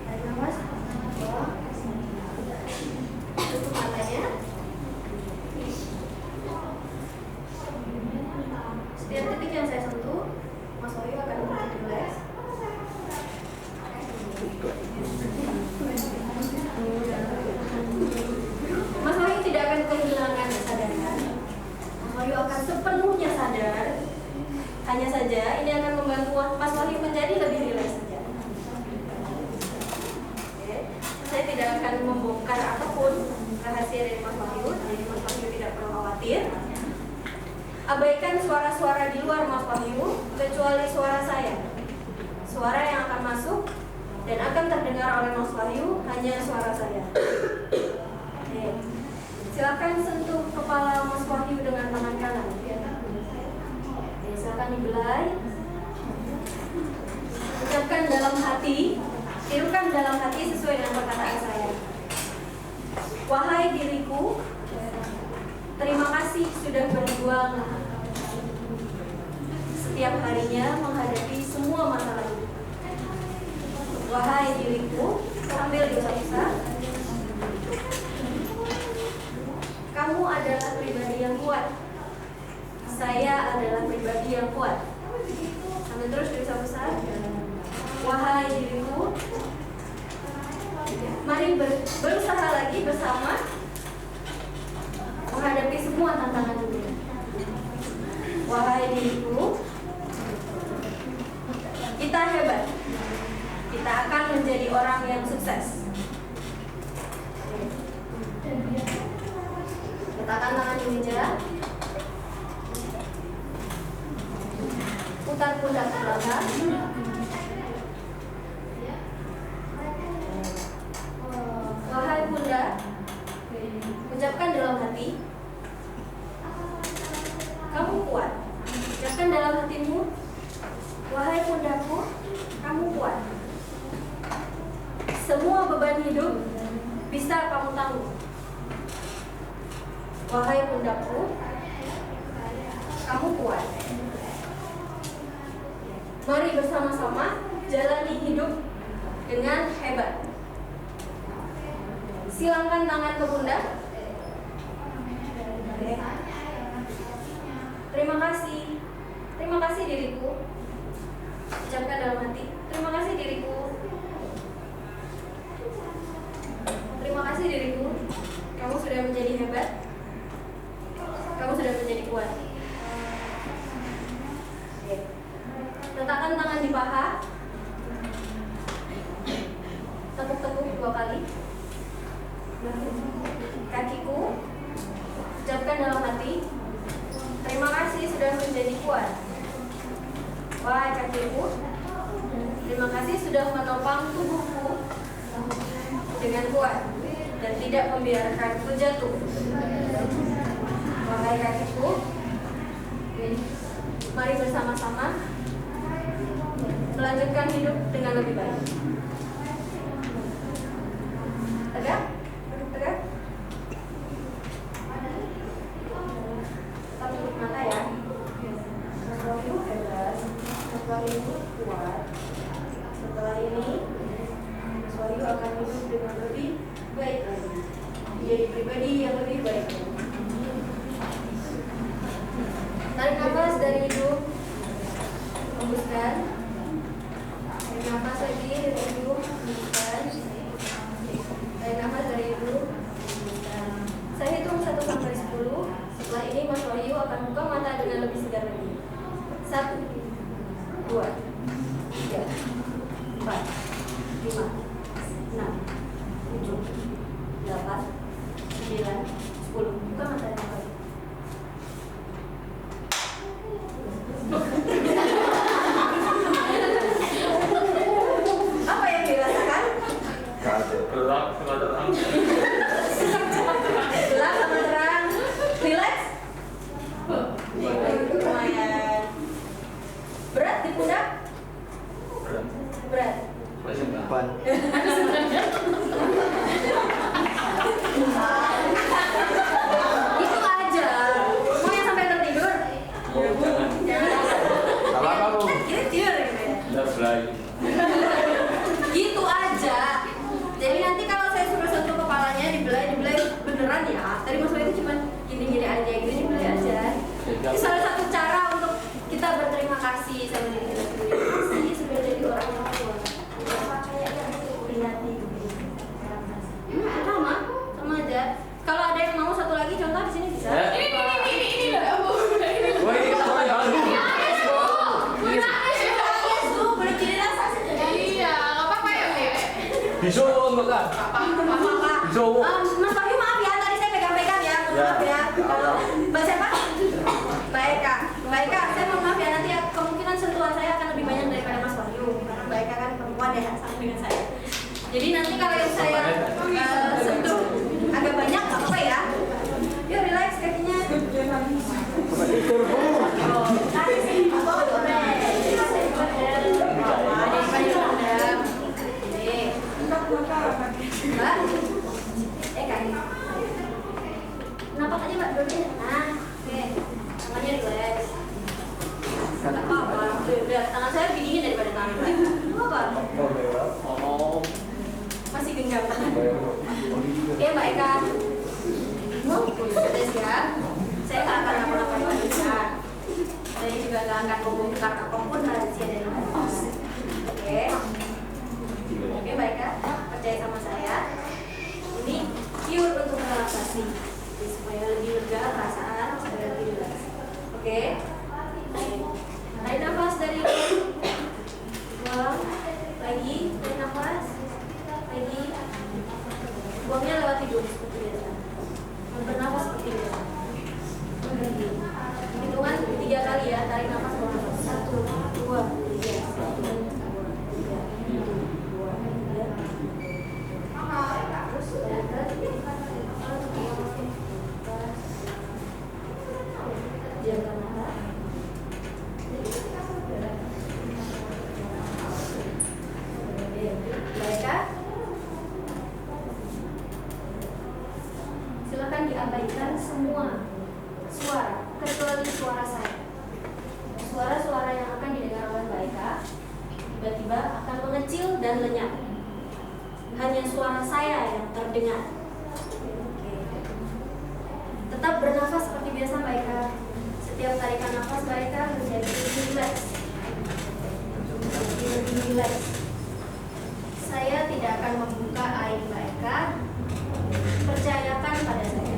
Tarik nafas. Bawah. Tutup matanya. Setiap titik yang saya sentuh, Mas Wahyu akan menjadi rileks. Mas Wahyu tidak akan kehilangan kesadaran. Mas Wahyu akan sepenuhnya sadar. Hanya saja ini akan membantu Mas Wahyu menjadi lebih rileks saja. Oke. Saya tidak akan membongkar apapun rahasia dari Mas Wahyu, jadi Mas Wahyu tidak perlu khawatir. Abaikan suara-suara di luar Mas Wahyu, kecuali suara saya. Suara yang akan masuk dan akan terdengar oleh Mas Wahyu hanya suara saya. Oke. Silakan sentuh kepala Mas Wahyu dengan tangan kanan. Oke, silakan dibelai. Ucapkan dalam hati, tirukan dalam hati sesuai dengan perkataan saya. Wahai diriku, terima kasih sudah berjuang setiap harinya menghadapi semua masalah ini. Wahai diriku, sambil diusap-usap, kamu adalah pribadi yang kuat. Saya adalah pribadi yang kuat. Sambil terus diusap-usap. Wahai diriku, mari berusaha lagi bersama menghadapi semua tantangan dunia. Wahai diriku, kita hebat. Kita akan menjadi orang yang sukses. Letakkan tangan di meja. putar pundak ke belakang. Wahai Bunda, ucapkan dalam hati, kamu kuat. Ucapkan dalam hatimu, wahai pundaku, kamu kuat. Semua beban hidup bisa kamu tanggung. Wahai pundaku, kamu kuat. Mari bersama-sama jalani hidup dengan hebat. Silangkan tangan ke pundak. Terima kasih. Terima kasih diriku. Ucapkan dalam hati. Terima kasih diriku. Terima kasih diriku. Kamu sudah menjadi hebat. Kamu sudah menjadi kuat. Letakkan tangan di paha. Tepuk-tepuk 2 kali. Kakiku. Ucapkan dalam hati. Terima kasih sudah menjadi kuat. Wahai kakiku, terima kasih sudah menopang tubuhku dengan kuat dan tidak membiarkanku jatuh. Wahai kakiku, mari bersama-sama melanjutkan hidup dengan lebih baik. Tegak? Duduk tegak? Kita tutup mata ya. Setelah itu hebat, setelah ini kuat. Setelah ini Wahyu akan hidup dengan lebih baik lagi, menjadi pribadi yang lebih baik. Tarik nafas dari hidung, hembuskan. Tarik nafas lagi dari hidung, hembuskan. Tarik nafas dari hidung, hembuskan. Saya hitung 1 sampai 10. Setelah ini Mas Wahyu akan buka mata dengan lebih segar lagi. 1, 2, 3, 4, 5, 6, 7, 8, 9, 10. Buka mata yang baik. Apa yang dirasakan? Gelap sama terang. Gelap sama terang. Relax? Lumayan. Berat di pundak? Berat. Depan. Itu aja. Mau yang sampai tertidur? Jangan. Salah kamu. Tidur gitu ya. Udah belai. Gitu aja. Jadi nanti kalau saya suruh sentuh kepalanya dibelai beneran ya. Tadi Mas Wahyu itu cuma gini-gini aja, gini dibelai aja. Itu salah satu cara untuk kita berterima kasih sama diri kita sendiri. Terima kasih sudah jadi orang yang kuat. Sama aja. Kalau ada yang mau satu lagi contoh di sini bisa. Ini loh, Bu. Wah, ini apa ya? Iya, nggak apa-apa ya, Dek. Bisa enggak kan? Bisa. Mas Wahyu maaf ya, tadi saya pegang-pegang ya. Maaf ya. Kalau Mbak siapa? Mbak Eka. Mbak Eka, saya mohon maaf ya, nanti kemungkinan sentuhan saya akan lebih banyak daripada Mas Wahyu. Karena Mbak Eka kan perempuan ya, sama dengan saya. Jadi nanti kalau yang saya sentuh agak banyak, nggak apa-apa ya. Yuk relax kakinya. Mbak, kaki. Napak aja Mbak, duduknya. Nah, oke. Tangannya relax. Nggak apa-apa. Udah, tangan saya lebih dingin daripada tangan Mbak. Nggak apa-apa. Oh. Masih genggam. Oke Mbak Eka. Sudah siap. Saya nggak akan laporan Mbak Eka. Saya juga nggak akan membongkar apapun rahasia dari Mbak Eka. Oke. Oke Mbak Eka, percaya sama saya. Ini pure untuk relaksasi. Jadi, supaya lebih lega perasaan, supaya lebih relax. Oke. Tarik nafas dari buang. Lagi, tarik nafas. Lagi. Buangnya lewat hidung seperti biasa. Bernafas seperti biasa. Hitungan 3 kali ya, tarik nafas, buang nafas. 1, dan lenyap. Hanya suara saya yang terdengar. Tetap bernafas seperti biasa Mbak Eka. Setiap tarikan nafas Mbak Eka menjadi lebih rileks. Lebih rileks. Saya tidak akan membuka aib Mbak Eka. Percayakan pada saya.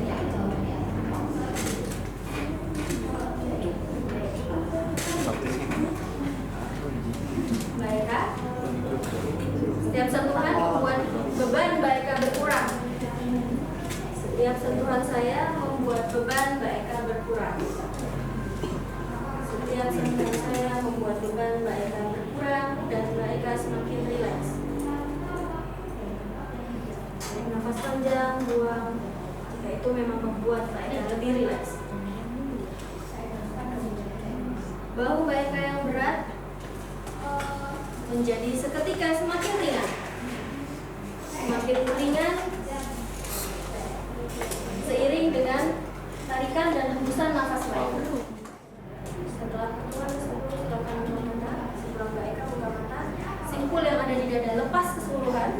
Mbak Eka, setiap sentuhan membuat beban Mbak Eka berkurang. Setiap sentuhan saya membuat beban Mbak Eka berkurang. Setiap sentuhan saya membuat beban Mbak Eka berkurang dan Mbak Eka semakin rileks. Tarik nafas panjang, buang. Jika itu memang membuat Mbak Eka lebih rileks. Bahu Mbak Eka yang berat menjadi seketika semakin ringan. Semakin ringan seiring dengan tarikan dan hembusan nafas Mbak Eka. Setelah keluar, silakan buka mata. Setelah Mbak Eka buka mata, simpul yang ada di dada lepas keseluruhan,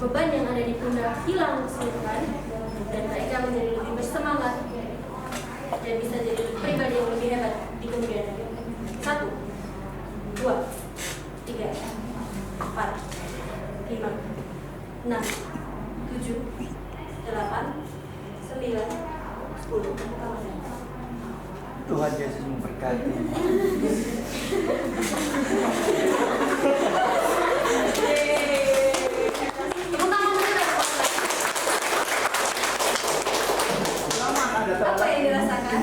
beban yang ada di pundak hilang keseluruhan, dan Mbak Eka menjadi lebih bersemangat dan bisa jadi pribadi yang lebih hebat di kemudian hari. 1, 2, 3, 4, 5, 6, 7, 8, 9, 10. Tuhan Yesus memberkati. Apa yang dirasakan?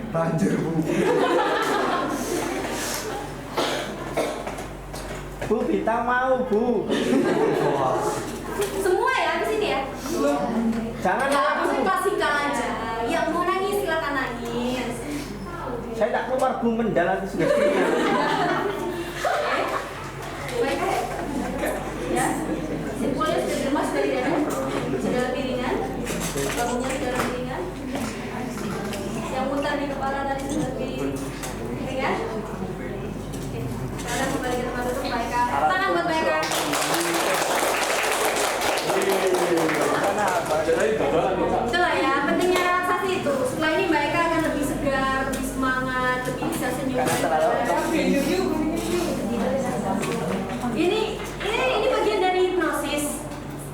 Banjir Bu. Bu, kita mau Bu. Semua ya di sini ya? Jangan Enggak, aku. maksudnya klasikal aja. Yang mau nangis silakan nangis. Saya tak keluar Bu, mendalam sudah kenyang. Baik ya. Simpulnya sudah lemas dari dada, sudah lebih ringan. Bangunnya sudah lebih ringan. Yang mutar di kepala tadi sudah lebih ringan. Oke. Sekarang kembali ke tempat duduk Mbak Eka. Tangan buat Mbak Eka. Itulah ya, pentingnya relaksasi itu. Setelah ini Mbak Eka akan lebih segar, lebih semangat, lebih bisa senyum. Ini bagian dari hipnosis.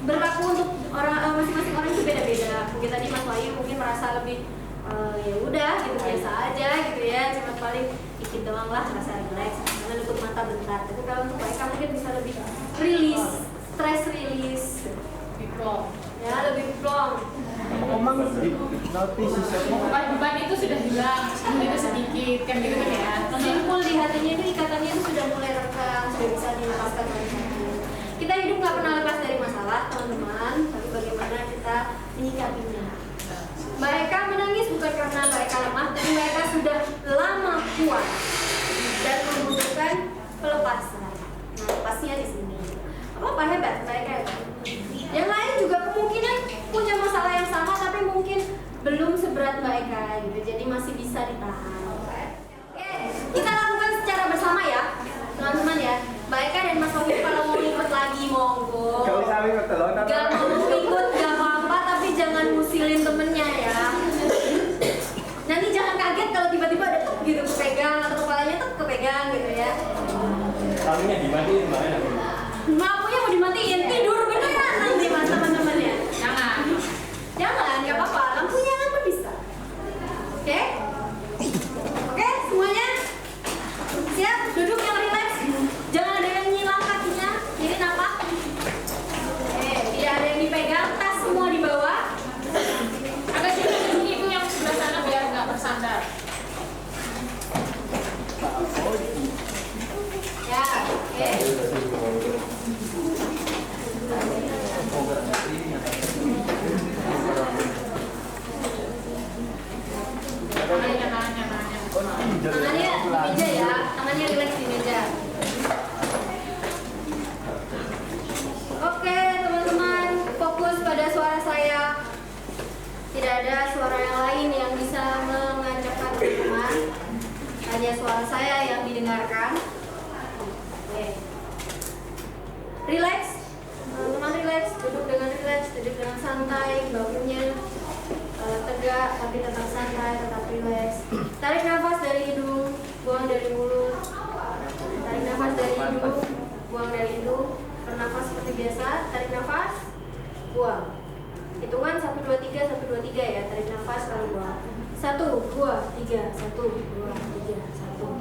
Berlaku untuk orang masing-masing orang itu beda-beda. Mungkin tadi Mas Wahyu mungkin merasa lebih ya udah gitu biasa aja gitu ya, cuma paling dikit doang lah rasa relax, karena nutup mata bentar. Tapi kalau untuk Mbak Eka mungkin bisa lebih rilis, stress rilis. Ya, lebih plong. Emang hipnotis Beban itu sudah hilang, itu sedikit kan gitu kan ya. Simpul di hatinya itu ikatannya itu sudah mulai renggang, sudah bisa dilepaskan dari hati. Kita hidup nggak pernah lepas dari masalah, teman-teman. Tapi bagaimana kita menyikapinya? Mbak Eka menangis bukan karena Mbak Eka lemah, tapi Mbak Eka sudah lama kuat dan membutuhkan pelepasan. Nah, lepasnya di sini. Apa hebat Mbak Eka? Yang lain juga kemungkinan punya masalah yang sama, tapi mungkin belum seberat Mbak Eka gitu. Jadi masih bisa ditahan. Oke, kita lakukan secara bersama ya, teman-teman ya. Mbak Eka dan Mas Wahyu kalau mau ikut lagi monggo. Gak usah ikut telur. Gak mau ikut gak apa-apa, tapi jangan musilin temennya ya. Nanti jangan kaget kalau tiba-tiba ada gitu kepegang atau kepalanya tuh kepegang gitu ya. Lampunya dimatiin Mbak ya. Lampunya mau dimatiin, tidur beneran nanti mas teman-teman ya. Jangan, gak apa-apa. Lampunya kan pun bisa. Oke? Oke, semuanya siap? Duduk yang relax. Jangan ada yang nyilang kakinya. Jadi napak. Oke, tidak ada yang dipegang. Tas semua di bawah. Agak sedikit itu yang sebelah sana biar nggak bersandar. Ya, oke. Tangannya di meja ya, tangannya relax di meja. Oke teman-teman, fokus pada suara saya. Tidak ada suara yang lain yang bisa mengajakkan teman-teman. Hanya suara saya yang didengarkan. tapi tetap santai, tetap rileks. Tarik nafas dari hidung, buang dari mulut. Tarik nafas dari hidung, buang dari hidung. Bernafas seperti biasa, tarik nafas, buang. Hitungan 1 2 3 1 2 3 ya, tarik nafas lalu buang. 1 2 3 1 2 3 1 2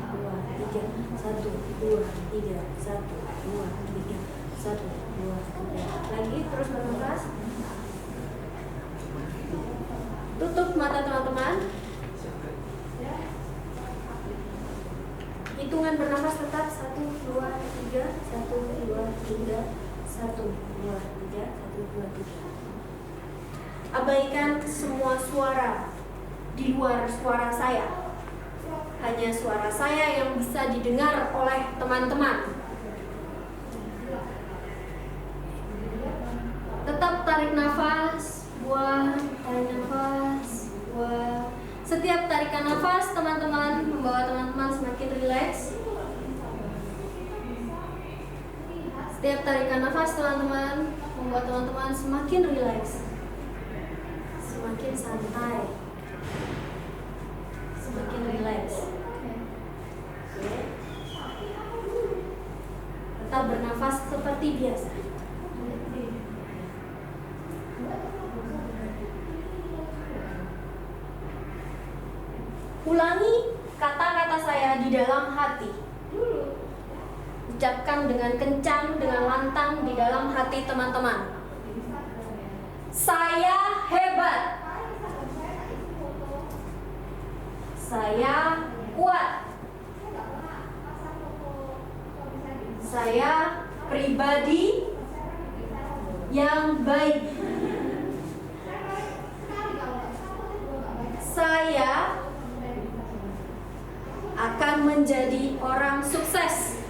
3 1 2 3 1 2 3 1 2 3. Lagi terus bernafas. Tutup mata teman-teman. Hitungan bernafas tetap 1 2 3 1 2 3 1 2 3 1 2 3. Abaikan semua suara di luar suara saya. Hanya suara saya yang bisa didengar oleh teman-teman. Tetap tarik nafas, buang, tarik nafas, buang. Setiap tarikan nafas teman-teman membawa teman-teman semakin rileks. Setiap tarikan nafas teman-teman membuat teman-teman semakin rileks, semakin santai, semakin rileks. Tetap bernafas seperti biasa. Ulangi kata-kata saya di dalam hati. Ucapkan dengan kencang, dengan lantang di dalam hati teman-teman. Saya hebat. Saya kuat. Saya pribadi yang baik. Saya akan menjadi orang sukses.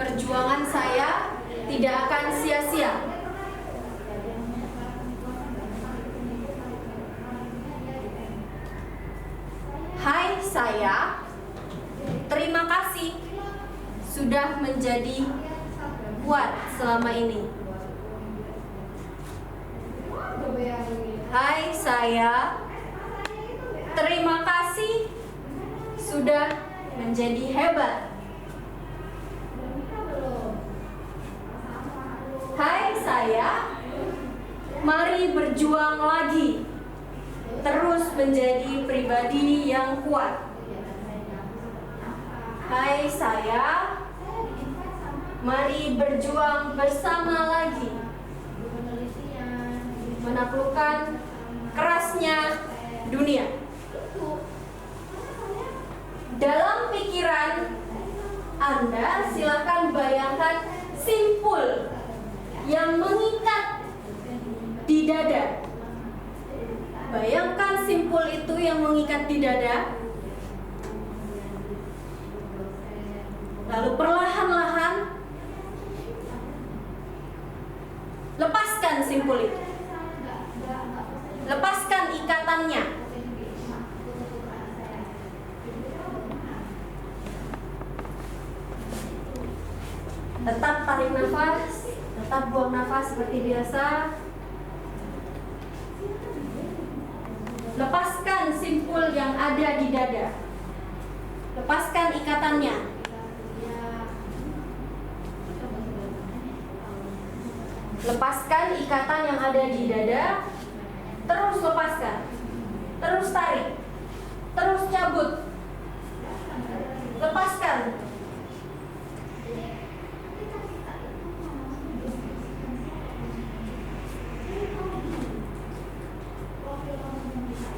Perjuangan saya tidak akan sia-sia. Hai saya, terima kasih sudah menjadi kuat selama ini. Hai saya, terima kasih sudah menjadi hebat. Hai saya, mari berjuang lagi, terus menjadi pribadi yang kuat. Hai saya, mari berjuang bersama lagi, menaklukkan kerasnya dunia. Dalam pikiran Anda, silakan bayangkan simpul yang mengikat di dada. Bayangkan simpul itu yang mengikat di dada. Lalu perlahan-lahan lepaskan simpul itu. Lepaskan ikatannya. Tetap tarik nafas, tetap buang nafas seperti biasa. Lepaskan simpul yang ada di dada. Lepaskan ikatannya. Lepaskan ikatan yang ada di dada. Terus lepaskan. Terus tarik. Terus cabut. Lepaskan.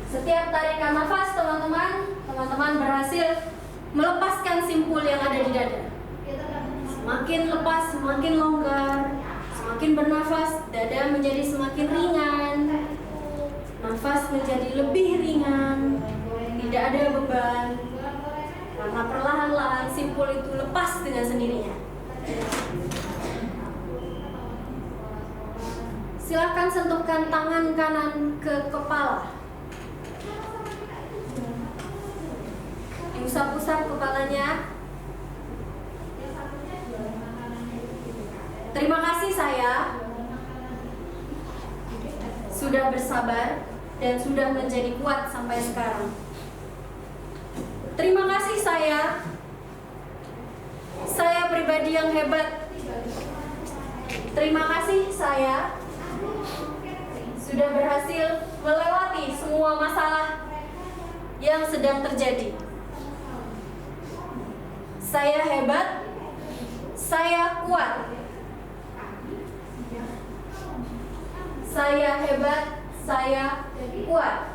Setiap tarikan nafas teman-teman berhasil melepaskan simpul yang ada di dada. Semakin lepas, semakin longgar. Semakin bernafas, dada menjadi semakin ringan. Nafas menjadi lebih ringan. Tidak ada beban. Karena perlahan-lahan simpul itu lepas dengan sendirinya. Silakan sentuhkan tangan kanan ke kepala. Usap-usap kepalanya. Terima kasih saya sudah bersabar, dan sudah menjadi kuat sampai sekarang. Terima kasih saya pribadi yang hebat. Terima kasih saya sudah berhasil melewati semua masalah yang sedang terjadi. Saya hebat, saya kuat. Saya hebat, saya kuat.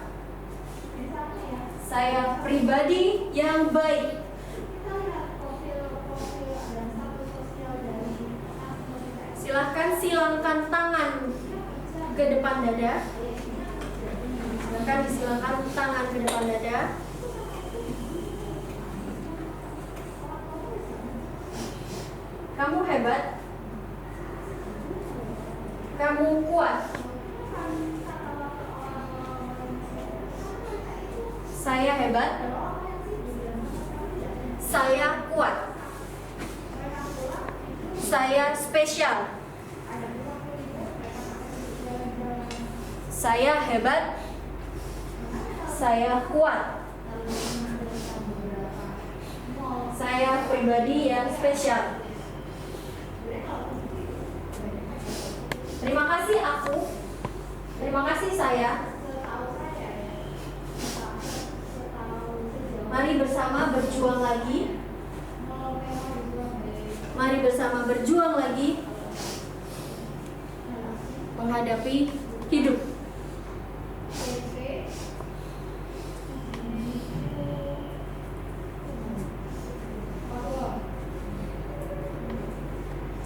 Saya pribadi yang baik. Silahkan silangkan tangan ke depan dada. Silahkan disilangkan tangan ke depan dada. Kamu hebat. Kamu kuat. Saya hebat. Saya kuat. Saya spesial. Saya hebat. Saya kuat. Saya pribadi yang spesial. Terima kasih aku. Terima kasih saya. Mari bersama berjuang lagi. Mari bersama berjuang lagi menghadapi hidup.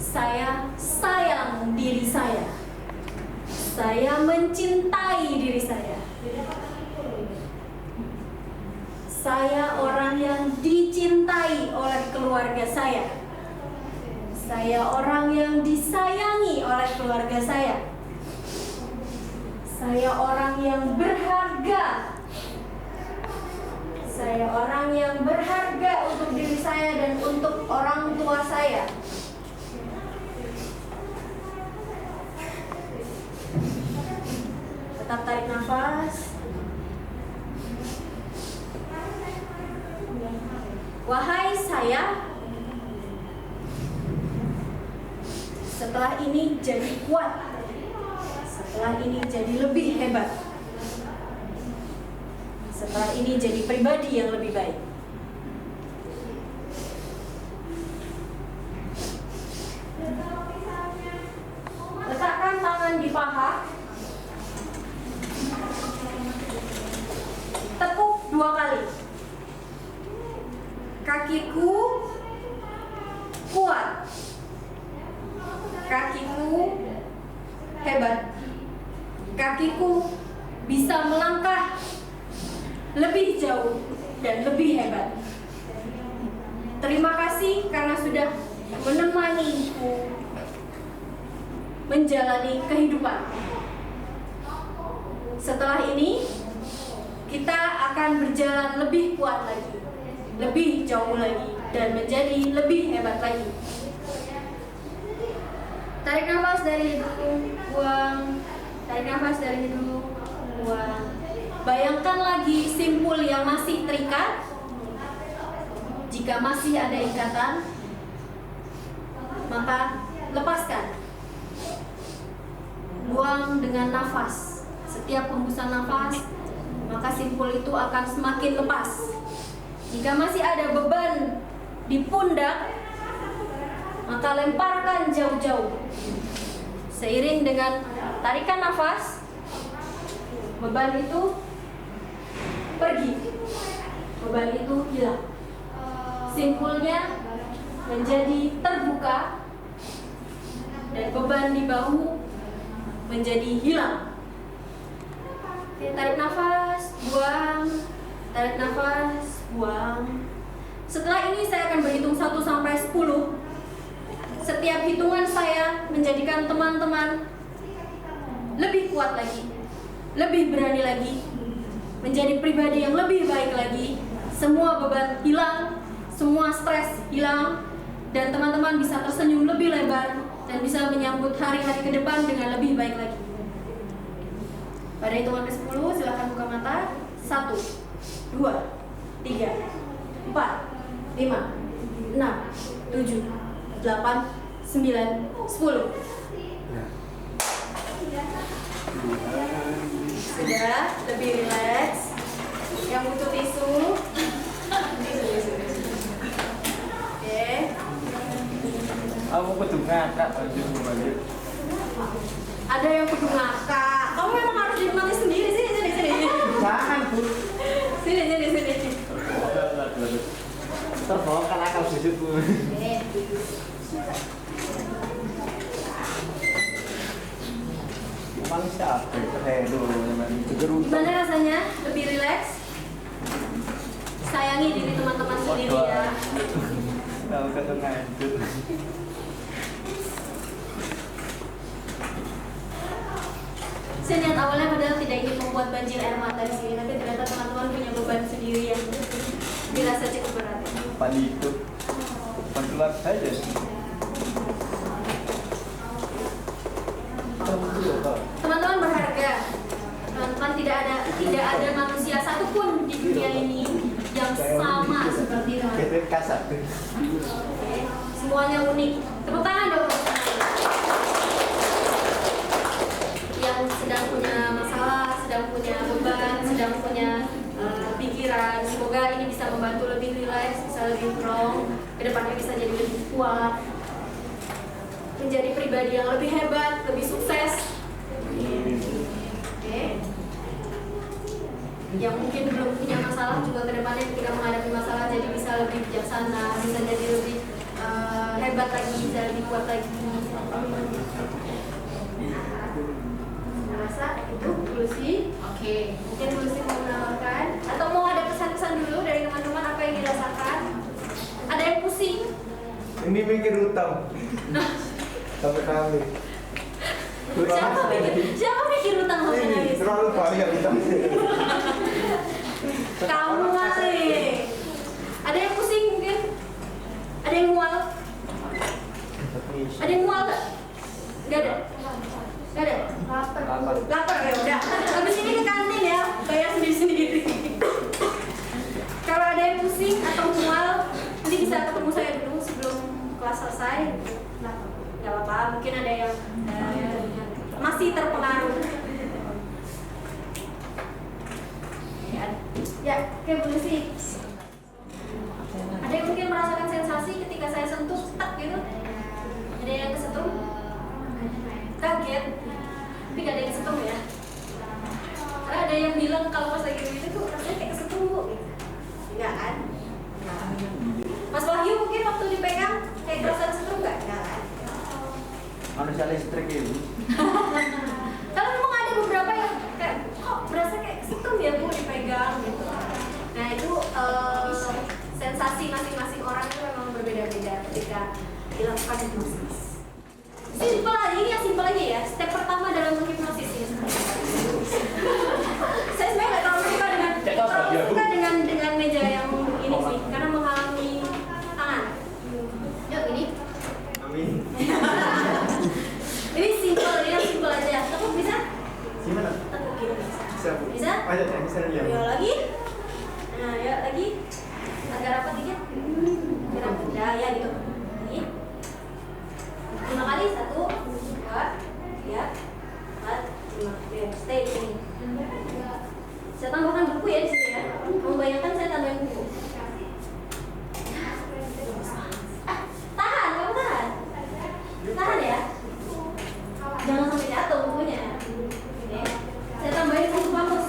Saya sayang diri saya. Saya mencintai diri saya. Saya orang yang dicintai oleh keluarga saya. Saya orang yang disayangi oleh keluarga saya. Saya orang yang berharga. Saya orang yang berharga untuk diri saya dan untuk orang tua saya. Tetap tarik nafas. Wahai saya, setelah ini jadi kuat. Setelah ini jadi lebih hebat. Setelah ini jadi pribadi yang lebih baik. Letakkan tangan di paha. Tepuk 2 kali. Kakiku kuat. Kakiku hebat. Kakiku bisa melangkah lebih jauh dan lebih hebat. Terima kasih karena sudah menemaniku menjalani kehidupan. Setelah ini kita akan berjalan lebih kuat lagi, lebih jauh lagi, dan menjadi lebih hebat lagi. Tarik nafas dari hidung, buang. Tarik nafas dari hidung, buang. Bayangkan lagi simpul yang masih terikat. Jika masih ada ikatan, maka lepaskan. Buang dengan nafas. Setiap hembusan nafas, maka simpul itu akan semakin lepas. Jika masih ada beban di pundak, maka lemparkan jauh-jauh. Seiring dengan tarikan nafas, beban itu pergi. Beban itu hilang. Simpulnya menjadi terbuka dan beban di bahu menjadi hilang. Oke, tarik nafas, buang. Tarik nafas, buang. Setelah ini saya akan berhitung 1 sampai 10. Setiap hitungan saya menjadikan teman-teman lebih kuat lagi, lebih berani lagi, menjadi pribadi yang lebih baik lagi. Semua beban hilang, semua stres hilang, dan teman-teman bisa tersenyum lebih lebar dan bisa menyambut hari-hari ke depan dengan lebih baik lagi. Pada hitungan ke-10 silakan buka mata. 1, 2, 3, 4, 5, 6, 7, 8, 9, 10. Sudah, lebih rileks. Yang butuh tisu. Oke. Aku kudu ngakak aja balik. Ada yang kudu ngakak. Kamu memang harus dihipnotis sendiri. Sini. Jangan, Bu. Sini. Terbawakan akal busukku. Oke. Manusia apa? Gimana rasanya? Lebih rileks? Sayangi diri teman-teman sendiri ya. Tahu kata ngajut. Saya niat awalnya padahal tidak ingin membuat banjir air mata di sini, tapi ternyata teman-teman punya beban sendiri yang dirasa cukup berat. Pani itu keluar saja. Teman-teman berharga. Teman-teman tidak ada manusia satupun di dunia ini yang sama seperti teman. Kita kasar. Oke. Semuanya unik. Tepuk tangan dong. Yang sedang punya masalah, sedang punya beban, sedang punya pikiran. Semoga ini bisa membantu lebih rileks, bisa lebih strong, kedepannya bisa jadi lebih kuat, menjadi pribadi yang lebih hebat, lebih sukses. Oke. Yang mungkin belum punya masalah juga kedepannya ketika menghadapi masalah jadi bisa lebih bijaksana, bisa jadi lebih hebat lagi, bisa lebih kuat lagi. Rasa itu Lucy. Oke. Mungkin Lucy mau menambahkan atau mau ada pesan-pesan dulu dari teman-teman apa yang dirasakan? Ada yang pusing? Ini mikir utang. Sampai kali. Siapa mikir utang sampai Ini nangis? terlalu banyak utang. Kamu kali. Ada yang pusing mungkin? Ada yang mual? Ada yang mual nggak? Nggak ada. Nggak ada. Lapar ya udah. Habis ini ke kantin ya, bayar sendiri-sendiri. Kalau ada yang pusing atau mual, nanti bisa ketemu saya dulu sebelum kelas selesai. Nggak apa-apa, mungkin ada yang masih terpengaruh. Ya, kayak Bu Lucy. Ada yang mungkin merasakan sensasi ketika saya sentuh, tak gitu? Ada yang kesentuh? Kaget, tapi gak ada yang kesentuh ya. Karena ada yang bilang kalau pas lagi gitu tuh rasanya kayak kesentuh Bu. Enggak kan? Mas Wahyu mungkin waktu dipegang kayak kerasa kesentuh enggak? Enggak kan? Manusia listrik itu. Kalau memang ada beberapa yang kayak kok berasa kayak kesentuh ya Bu dipegang gitu. Nah itu sensasi masing-masing orang itu memang berbeda-beda ketika dilakukan hipnosis. Simpel aja, ini yang simpel aja ya. Step pertama dalam menghipnosis ini. Saya sebenarnya nggak terlalu suka dengan meja yang ini sih, karena menghalangi tangan. Yuk ini. Amin. Ini simpel, ini yang simpel aja. Tekuk bisa? Gimana? Tekuk gitu bisa. Bisa, Bu. Bisa? Ayo, bisa ya. Yuk lagi. Nah, ya lagi. Agak rapat dikit. Agak rapat. Nah, ya gitu. Ini. 5 kali, 1, 2, 3, 4, 5. Oke, stay di sini. Saya tambahkan buku ya di sini ya. Kamu bayangkan saya tambahin buku. Tahan, kamu tahan. Tahan ya. Jangan sampai jatuh bukunya. Oke. Saya tambahin buku kamus.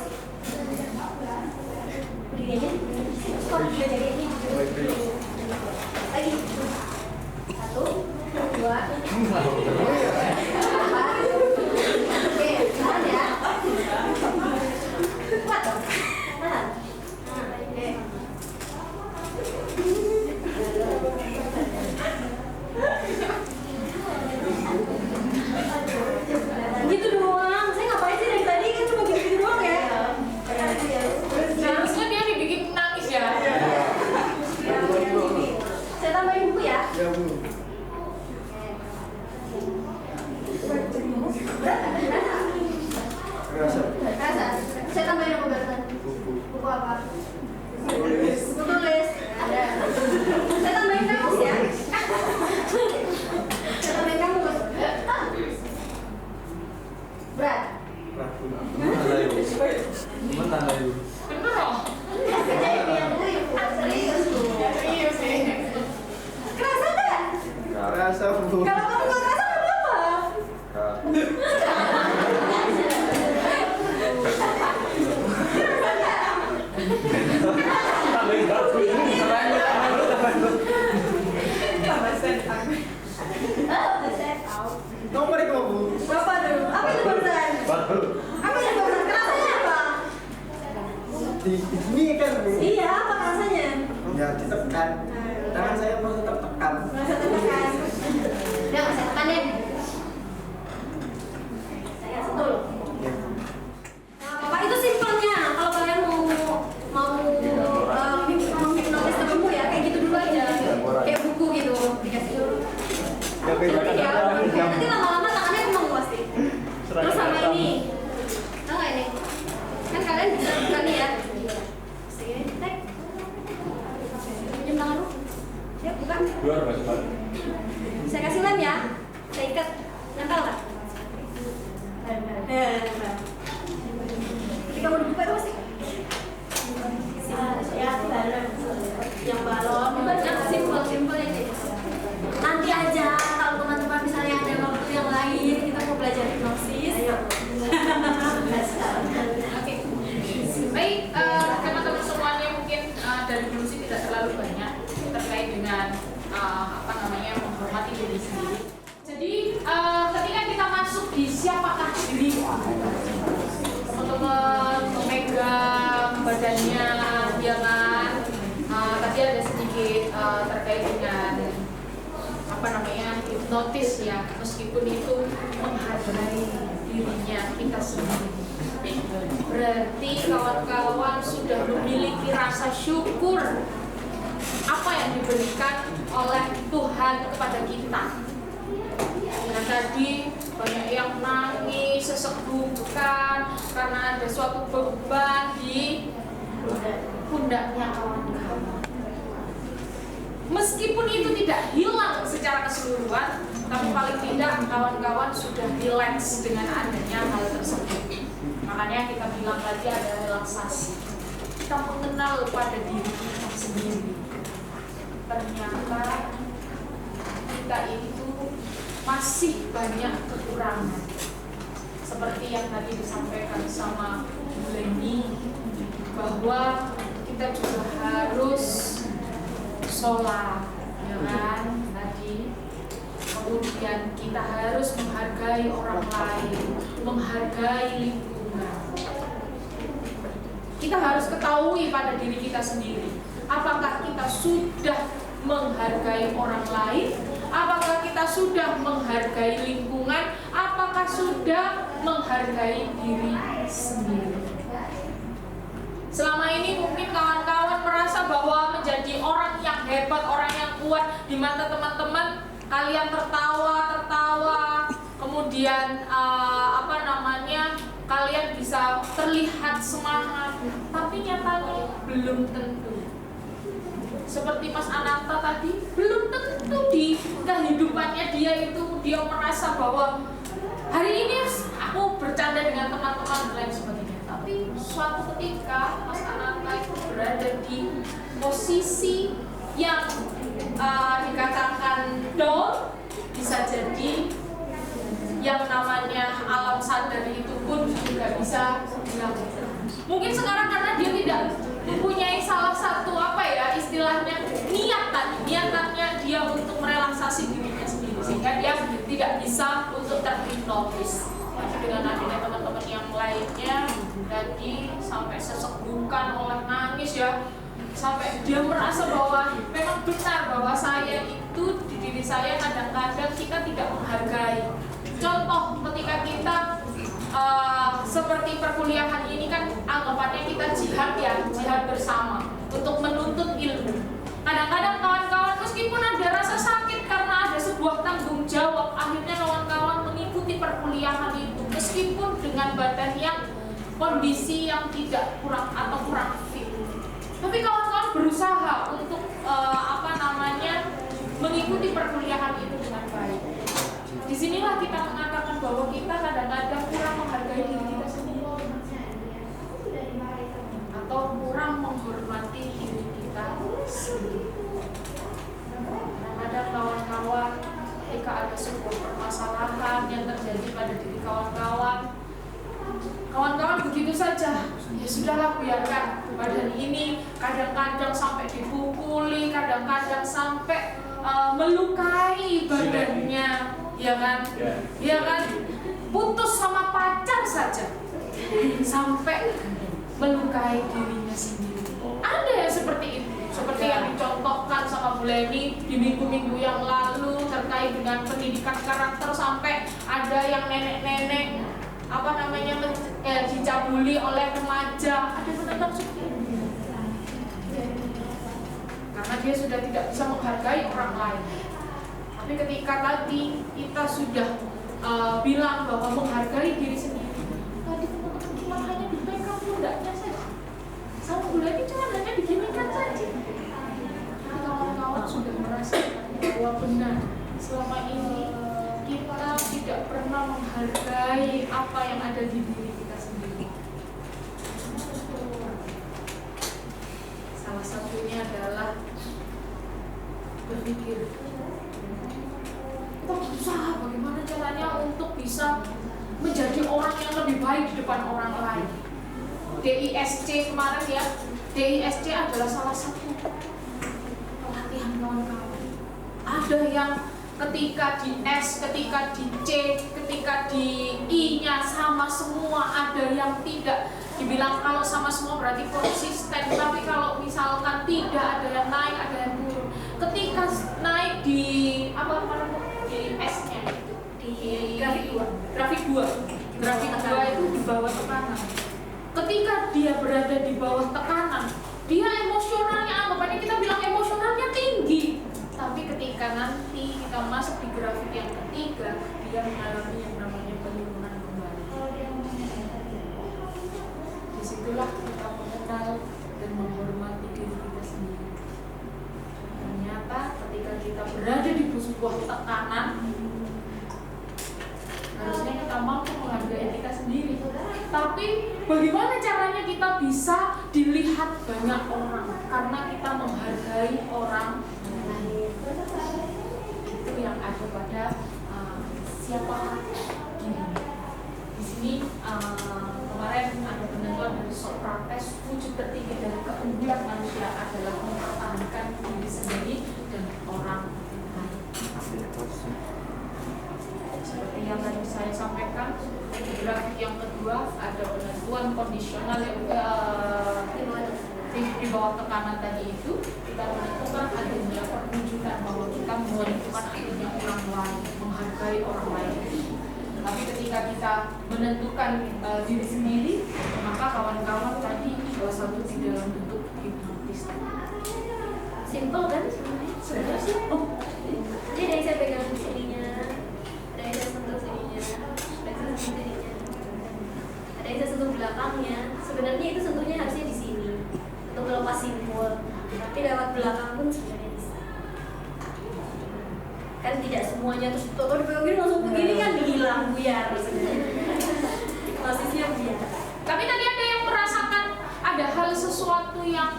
Berdiri aja. Stop, udah jadi ini. Lagi. 1, 2, 3, 4. Oke, tahan ya. Kuat dong. Tahan. Oke. Gitu doang. Saya ngapain sih dari tadi kan cuma gitu doang ya. Harusnya dia dibikin nangis ya. Temenan ayo. Bener loh. Serius Bu. Serius sih. Kerasa nggak? Rasa Bu. Kalau kamu nggak kerasa nggak apa-apa. Tambahin bagus. Tambah setan. Nomor itu Bu. Apa tuh? Apa itu barusan? Baru. Apa itu barusan? Kerasanya apa? Di sini kan Bu. Iya, apa rasanya? Ya ditekan. Tangan saya masih tertekan. Merasa tertekan. Udah nggak usah tekan deh. Saya sentul. Ya. Nah, Bapak itu simpelnya. Kalau kalian mau menghipnotis temenmu ya kayak gitu dulu aja. Kayak buku gitu dikasih dulu. Ya, kayak Nanti ya, jangan- nanti lama-lama tangannya kembang pasti. Terus sama ini, tau nggak ini? Kan kalian bisa bukan nih ya? Sini, tek. Pinjam tangan lu. Ya bukan. Luar Mas Pak. Saya kasih lem ya. Saya ikat. Nempel nggak? Nempel. Ketika mau dibuka itu pasti. Ya balon. Yang balon. Yang simpel ya. Nanti aja kalau teman-teman misalnya ada waktu yang lain kita mau belajar hipnosis. Ayo. Oke. Baik, teman-teman semuanya mungkin dari dulu sih tidak terlalu banyak terkait dengan menghormati diri sendiri. Jadi ketika kita masuk di siapakah diri, teman-teman memegang badannya, ya kan? Tadi ada sedikit terkait dengan hipnotis ya, meskipun itu menghargai dirinya kita sendiri. Berarti kawan-kawan sudah memiliki rasa syukur apa yang diberikan oleh Tuhan kepada kita. Nah tadi banyak yang nangis, sesek-sekan karena ada suatu beban di pundaknya kawan-kawan. Meskipun itu tidak hilang secara keseluruhan, tapi paling tidak kawan-kawan sudah rileks dengan adanya hal tersebut. Makanya kita bilang tadi ada relaksasi. Kita mengenal pada diri kita sendiri. Ternyata kita itu masih banyak kekurangan. Seperti yang tadi disampaikan sama Bu Leni, bahwa kita juga harus sholat, ya kan, tadi. Kemudian kita harus menghargai orang lain, menghargai lingkungan. Kita harus ketahui pada diri kita sendiri, apakah kita sudah menghargai orang lain, apakah kita sudah menghargai lingkungan, apakah sudah menghargai diri sendiri. Selama ini mungkin kawan-kawan merasa bahwa menjadi orang yang hebat, orang yang kuat di mata teman-teman, kalian tertawa, kemudian kalian bisa terlihat semangat, tapi nyatanya belum tentu. Seperti Mas Ananta tadi, belum tentu di kehidupannya dia merasa bahwa hari ini aku bercanda dengan teman-teman dan lain sebagainya. Tapi suatu ketika Mas Ananta itu berada di posisi yang dikatakan down, bisa jadi yang namanya alam sadar itu pun juga bisa hilang. Mungkin sekarang karena dia tidak mempunyai salah satu istilahnya niatannya dia untuk merelaksasi dirinya sendiri, sehingga dia tidak bisa untuk terhipnotis. Dengan adanya teman-teman yang lainnya tadi sampai sesek-sekan oleh nangis ya, sampai dia merasa bahwa memang benar bahwa saya itu di diri saya kadang-kadang kita tidak menghargai. Contoh ketika kita seperti perkuliahan ini kan anggapannya kita jihad bersama untuk menuntut ilmu. Kadang-kadang kawan-kawan meskipun ada rasa sakit karena ada sebuah tanggung jawab, akhirnya kawan-kawan mengikuti perkuliahan itu meskipun dengan badan yang kondisi yang tidak kurang fit. Tapi kawan-kawan berusaha untuk mengikuti perkuliahan itu dengan baik. Disinilah kita mengatakan bahwa kita kadang-kadang kurang menghargai diri kita sendiri. sudahlah biarkan badan ini kadang-kadang sampai dipukuli, kadang-kadang sampai melukai badannya, ya kan? Ya kan? Putus sama pacar saja sampai melukai dirinya sendiri. Ada yang seperti itu, seperti yang dicontohkan sama Bu Leni di minggu-minggu yang lalu terkait dengan pendidikan karakter, sampai ada yang nenek-nenek dicabuli oleh remaja. Ada penonton seperti itu karena dia sudah tidak bisa menghargai orang lain. Tapi ketika tadi kita sudah bilang bahwa menghargai diri sendiri, tadi teman-teman cuma hanya dipegang pundaknya saja, sama Bu Leni cuma hanya diginikan saja. Tapi kawan-kawan sudah merasakan bahwa benar selama ini kita tidak pernah menghargai apa yang ada di diri kita sendiri. Salah satunya adalah berpikir, kita berusaha bagaimana caranya untuk bisa menjadi orang yang lebih baik di depan orang lain. DISC kemarin ya, DISC adalah salah satu pelatihan kawan-kawan. Ada yang ketika di S, ketika di C, ketika di I-nya sama semua, ada yang tidak. Dibilang kalau sama semua berarti konsisten, tapi kalau misalkan tidak, ada yang naik, ada yang turun. Ketika naik di di S-nya itu, di grafik 2 itu di bawah tekanan. Ketika dia berada di bawah tekanan, dia emosionalnya anggapannya kita bilang emosionalnya tinggi. Tapi ketika nanti kita masuk di grafik yang ketiga, dia mengalami yang namanya penurunan kembali. Disitulah kita mengenal dan menghormati diri kita sendiri. Ternyata ketika kita berada di sebuah tekanan, harusnya kita mampu menghargai kita sendiri. Tapi bagaimana caranya kita bisa dilihat banyak orang? Karena kita menghargai orang lain. Itu yang ada pada siapa diri. Di sini kemarin ada penentuan dari Socrates, wujud tertinggi dari keunggulan manusia adalah mempertahankan diri sendiri dan orang lain. Seperti yang tadi saya sampaikan, di grafik yang kedua ada penentuan kondisional yang di bawah tekanan tadi itu, kita menentukan adanya perwujudan bahwa kita menentukan adanya orang lain, menghargai orang lain. Tapi ketika kita menentukan diri sendiri, maka kawan-kawan tadi salah satu di dalam bentuk hipnotis. Simple kan sebenarnya sih. Jadi dari saya pegang sininya, dari saya sentuh sininya, dari saya sentuh sininya, dari saya sentuh belakangnya. Sebenarnya itu sentuhnya harusnya di sini untuk melepas simpul, tapi lewat belakang pun sebenarnya bisa. Kan tidak semuanya terus toto dipegang langsung begini kan hilang buyar sebenarnya. Posisinya buyar. Tapi tadi ada yang merasakan ada hal sesuatu yang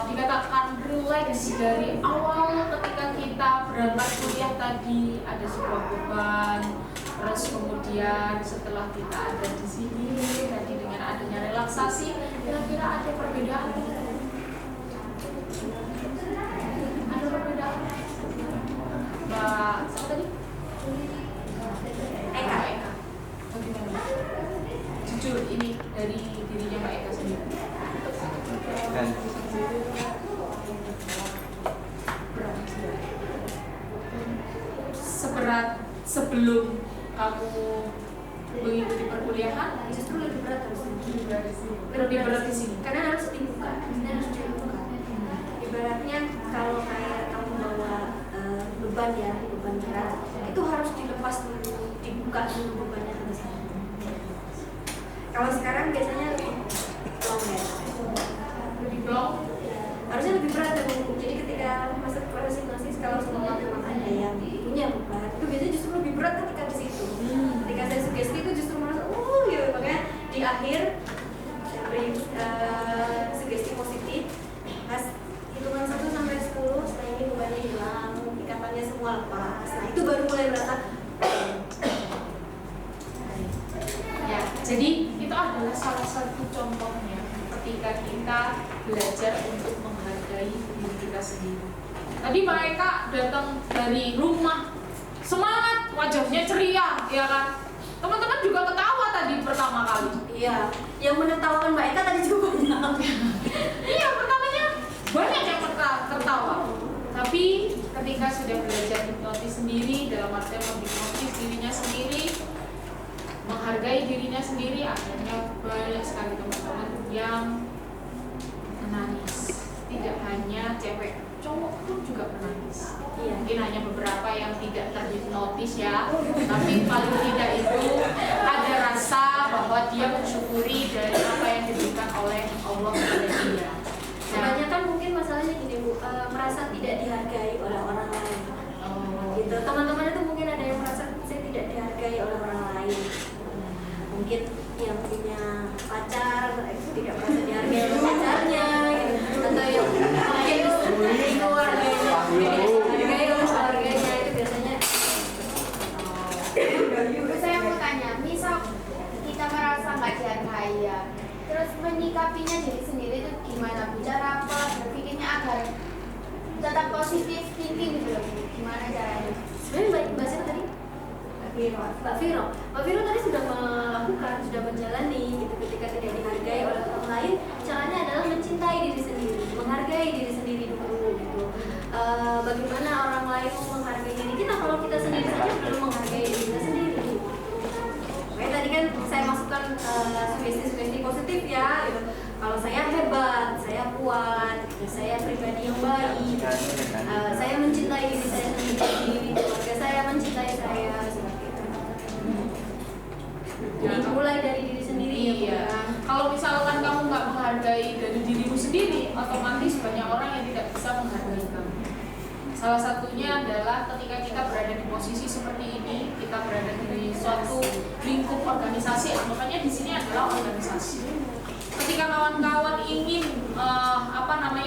dikatakan relax dari awal ketika kita berangkat kuliah tadi, ada sebuah beban, terus kemudian setelah kita ada di sini tadi dengan adanya relaksasi, kira-kira ada perbedaan? Ada perbedaan? Mbak siapa tadi? Eka. Bagaimana? Jujur ini dari dirinya Mbak Eka sendiri. Seberat sebelum kamu mengikuti perkuliahan, Justru lebih berat harus lebih berat di sini. karena harus dibuka, harus dibuka. Ibaratnya kalau kayak kamu bawa beban ya, beban berat, itu harus dilepas dulu, dibuka dulu bebannya sampai sana. Kalau sekarang biasanya lebih long ya, Lebih blok. harusnya lebih berat dan jadi ketika masuk proses hipnosis, kalau semua memang ada yang punya beban, itu biasanya justru lebih berat ketika di situ. Ketika saya sugesti itu justru merasa gitu, makanya di akhir beri belajar untuk menghargai diri kita sendiri. Tadi mereka datang dari rumah semangat, wajahnya ceria, ya kan? Teman-teman juga ketawa tadi pertama kali. Iya, yang menertawakan Mbak Eka tadi juga banyak. Iya, pertamanya banyak yang tertawa. Tapi ketika sudah belajar hipnotis sendiri, dalam artian menghipnotis dirinya sendiri, menghargai dirinya sendiri, akhirnya banyak sekali teman-teman yang menangis. Tidak hanya cewek, cowok pun juga menangis. Iya. Mungkin hanya beberapa yang tidak terhipnotis ya, tapi paling tidak itu ada rasa bahwa dia mensyukuri dari apa yang diberikan oleh Allah kepada dia. Kebanyakan mungkin masalahnya gini Bu, merasa tidak dihargai oleh orang lain. Gitu. Teman-teman itu mungkin ada yang merasa saya tidak dihargai oleh orang lain. Mungkin yang punya pacar itu tidak merasa dihargai oleh pacarnya, gitu. Atau yang mungkin keluarganya tidak dihargai oleh keluarganya, itu biasanya. Dulu saya mau tanya, misal kita merasa nggak dihargai ya, terus menyikapinya diri sendiri itu gimana Bu? Cara apa berpikirnya agar tetap positif thinking gitu loh Bu? Gimana caranya? Sebenarnya Mbak siapa tadi? Mbak Viro tadi sudah melakukan, sudah menjalani gitu. Ketika tidak dihargai oleh orang lain, caranya adalah mencintai diri sendiri, menghargai diri sendiri dulu gitu. Bagaimana orang lain mau menghargai diri kita kalau kita sendiri saja belum menghargai diri kita sendiri. Makanya tadi kan saya masukkan sugesti positif ya gitu. Kalau saya hebat, saya kuat, gitu. Saya pribadi yang baik, saya mencintai diri saya sendiri, keluarga saya mencintai saya seperti itu. Jadi mulai dari diri sendiri ya. Iya. Kalau misalkan kamu nggak menghargai dari dirimu sendiri, otomatis banyak orang yang tidak bisa menghargai kamu. Salah satunya adalah ketika kita berada di posisi seperti ini, kita berada di suatu lingkup organisasi, makanya di sini adalah organisasi. Ketika kawan-kawan ingin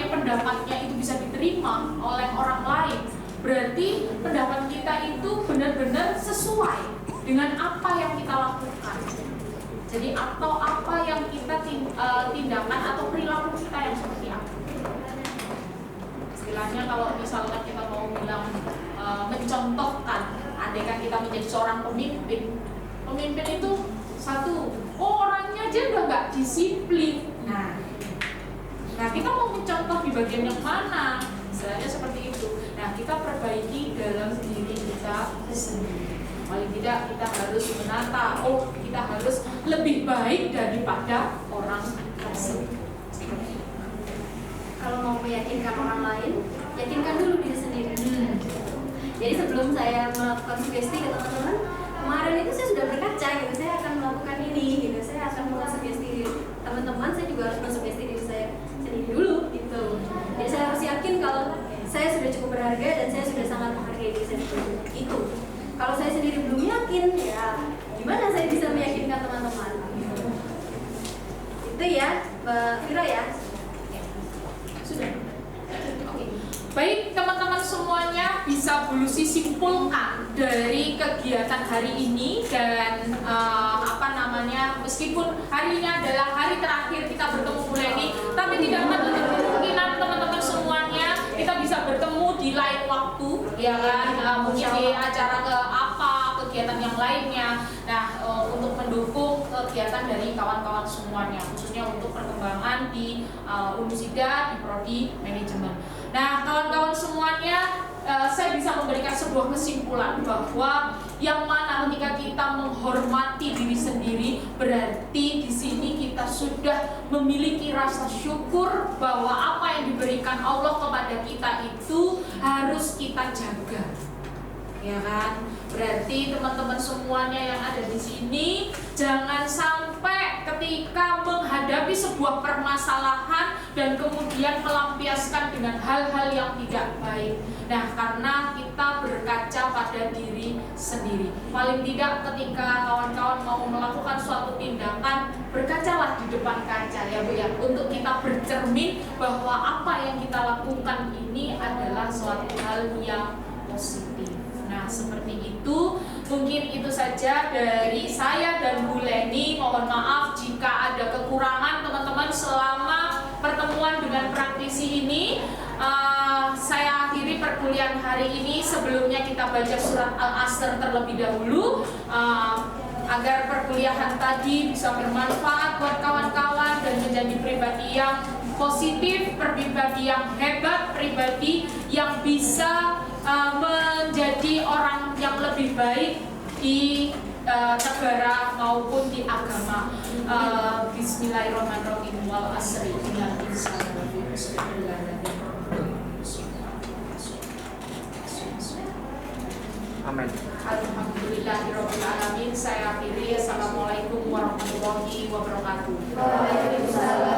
pendapatnya itu bisa diterima oleh orang lain, berarti pendapat kita itu benar-benar sesuai dengan apa yang kita lakukan. Jadi atau apa yang kita tindakan atau perilaku kita yang seperti apa. Istilahnya kalau misalkan kita mau bilang mencontohkan, andaikan kita menjadi seorang pemimpin itu satu, orangnya aja udah nggak disiplin. Nah kita mau mencontoh di bagian yang mana? Istilahnya seperti itu. Nah kita perbaiki dalam diri kita sendiri. Paling tidak kita harus menata, kita harus lebih baik daripada orang tersebut. Kalau mau meyakinkan orang lain, yakinkan dulu diri sendiri. Jadi sebelum saya melakukan sugesti ke teman-teman, kemarin itu saya sudah berkaca gitu, saya akan melakukan ini gitu, saya akan mensugesti teman-teman, saya juga harus mensugesti diri saya sendiri dulu gitu. Jadi saya harus yakin kalau saya sudah cukup berharga dan saya sudah sangat menghargai diri saya sendiri. Itu. Kalau saya sendiri belum yakin, ya gimana saya bisa meyakinkan teman-teman? Itu ya, Mbak Vira ya. Sudah. Oke. Baik teman-teman semuanya, bisa Bu Lucy simpulkan dari kegiatan hari ini dan meskipun hari ini adalah hari terakhir kita bertemu bulan ini, tapi tidak menutup kemungkinan teman-teman semuanya kita bisa bertemu di lain waktu, ya kan? Mungkin di acara kegiatan yang lainnya. Nah, untuk mendukung kegiatan dari kawan-kawan semuanya, khususnya untuk perkembangan di Unisida di Prodi Manajemen. Nah, kawan-kawan semuanya, saya bisa memberikan sebuah kesimpulan bahwa yang mana ketika kita menghormati diri sendiri, berarti di sini kita sudah memiliki rasa syukur bahwa apa yang diberikan Allah kepada kita itu harus kita jaga. Ya kan? Berarti teman-teman semuanya yang ada di sini jangan sampai ketika menghadapi sebuah permasalahan dan kemudian melampiaskan dengan hal-hal yang tidak baik. Nah, karena kita berkaca pada diri sendiri. Paling tidak ketika kawan-kawan mau melakukan suatu tindakan, berkacalah di depan kaca ya Bu ya, untuk kita bercermin bahwa apa yang kita lakukan ini adalah suatu hal yang positif. Nah, seperti itu. Mungkin itu saja dari saya dan Bu Leni. Mohon maaf jika ada kekurangan teman-teman selama pertemuan dengan sisi ini. Saya akhiri perkuliahan hari ini. Sebelumnya kita baca surat Al-Asr terlebih dahulu, agar perkuliahan tadi bisa bermanfaat buat kawan-kawan dan menjadi pribadi yang positif, pribadi yang hebat, pribadi yang bisa menjadi orang yang lebih baik di negara maupun di agama. Bismillahirrahmanirrahim. Wal asri innal insana lafi khusr illa alladziina Amin. Alhamdulillahirabbil alamin. Saya akhiri. Assalamualaikum warahmatullahi wabarakatuh. Waalaikumsalam.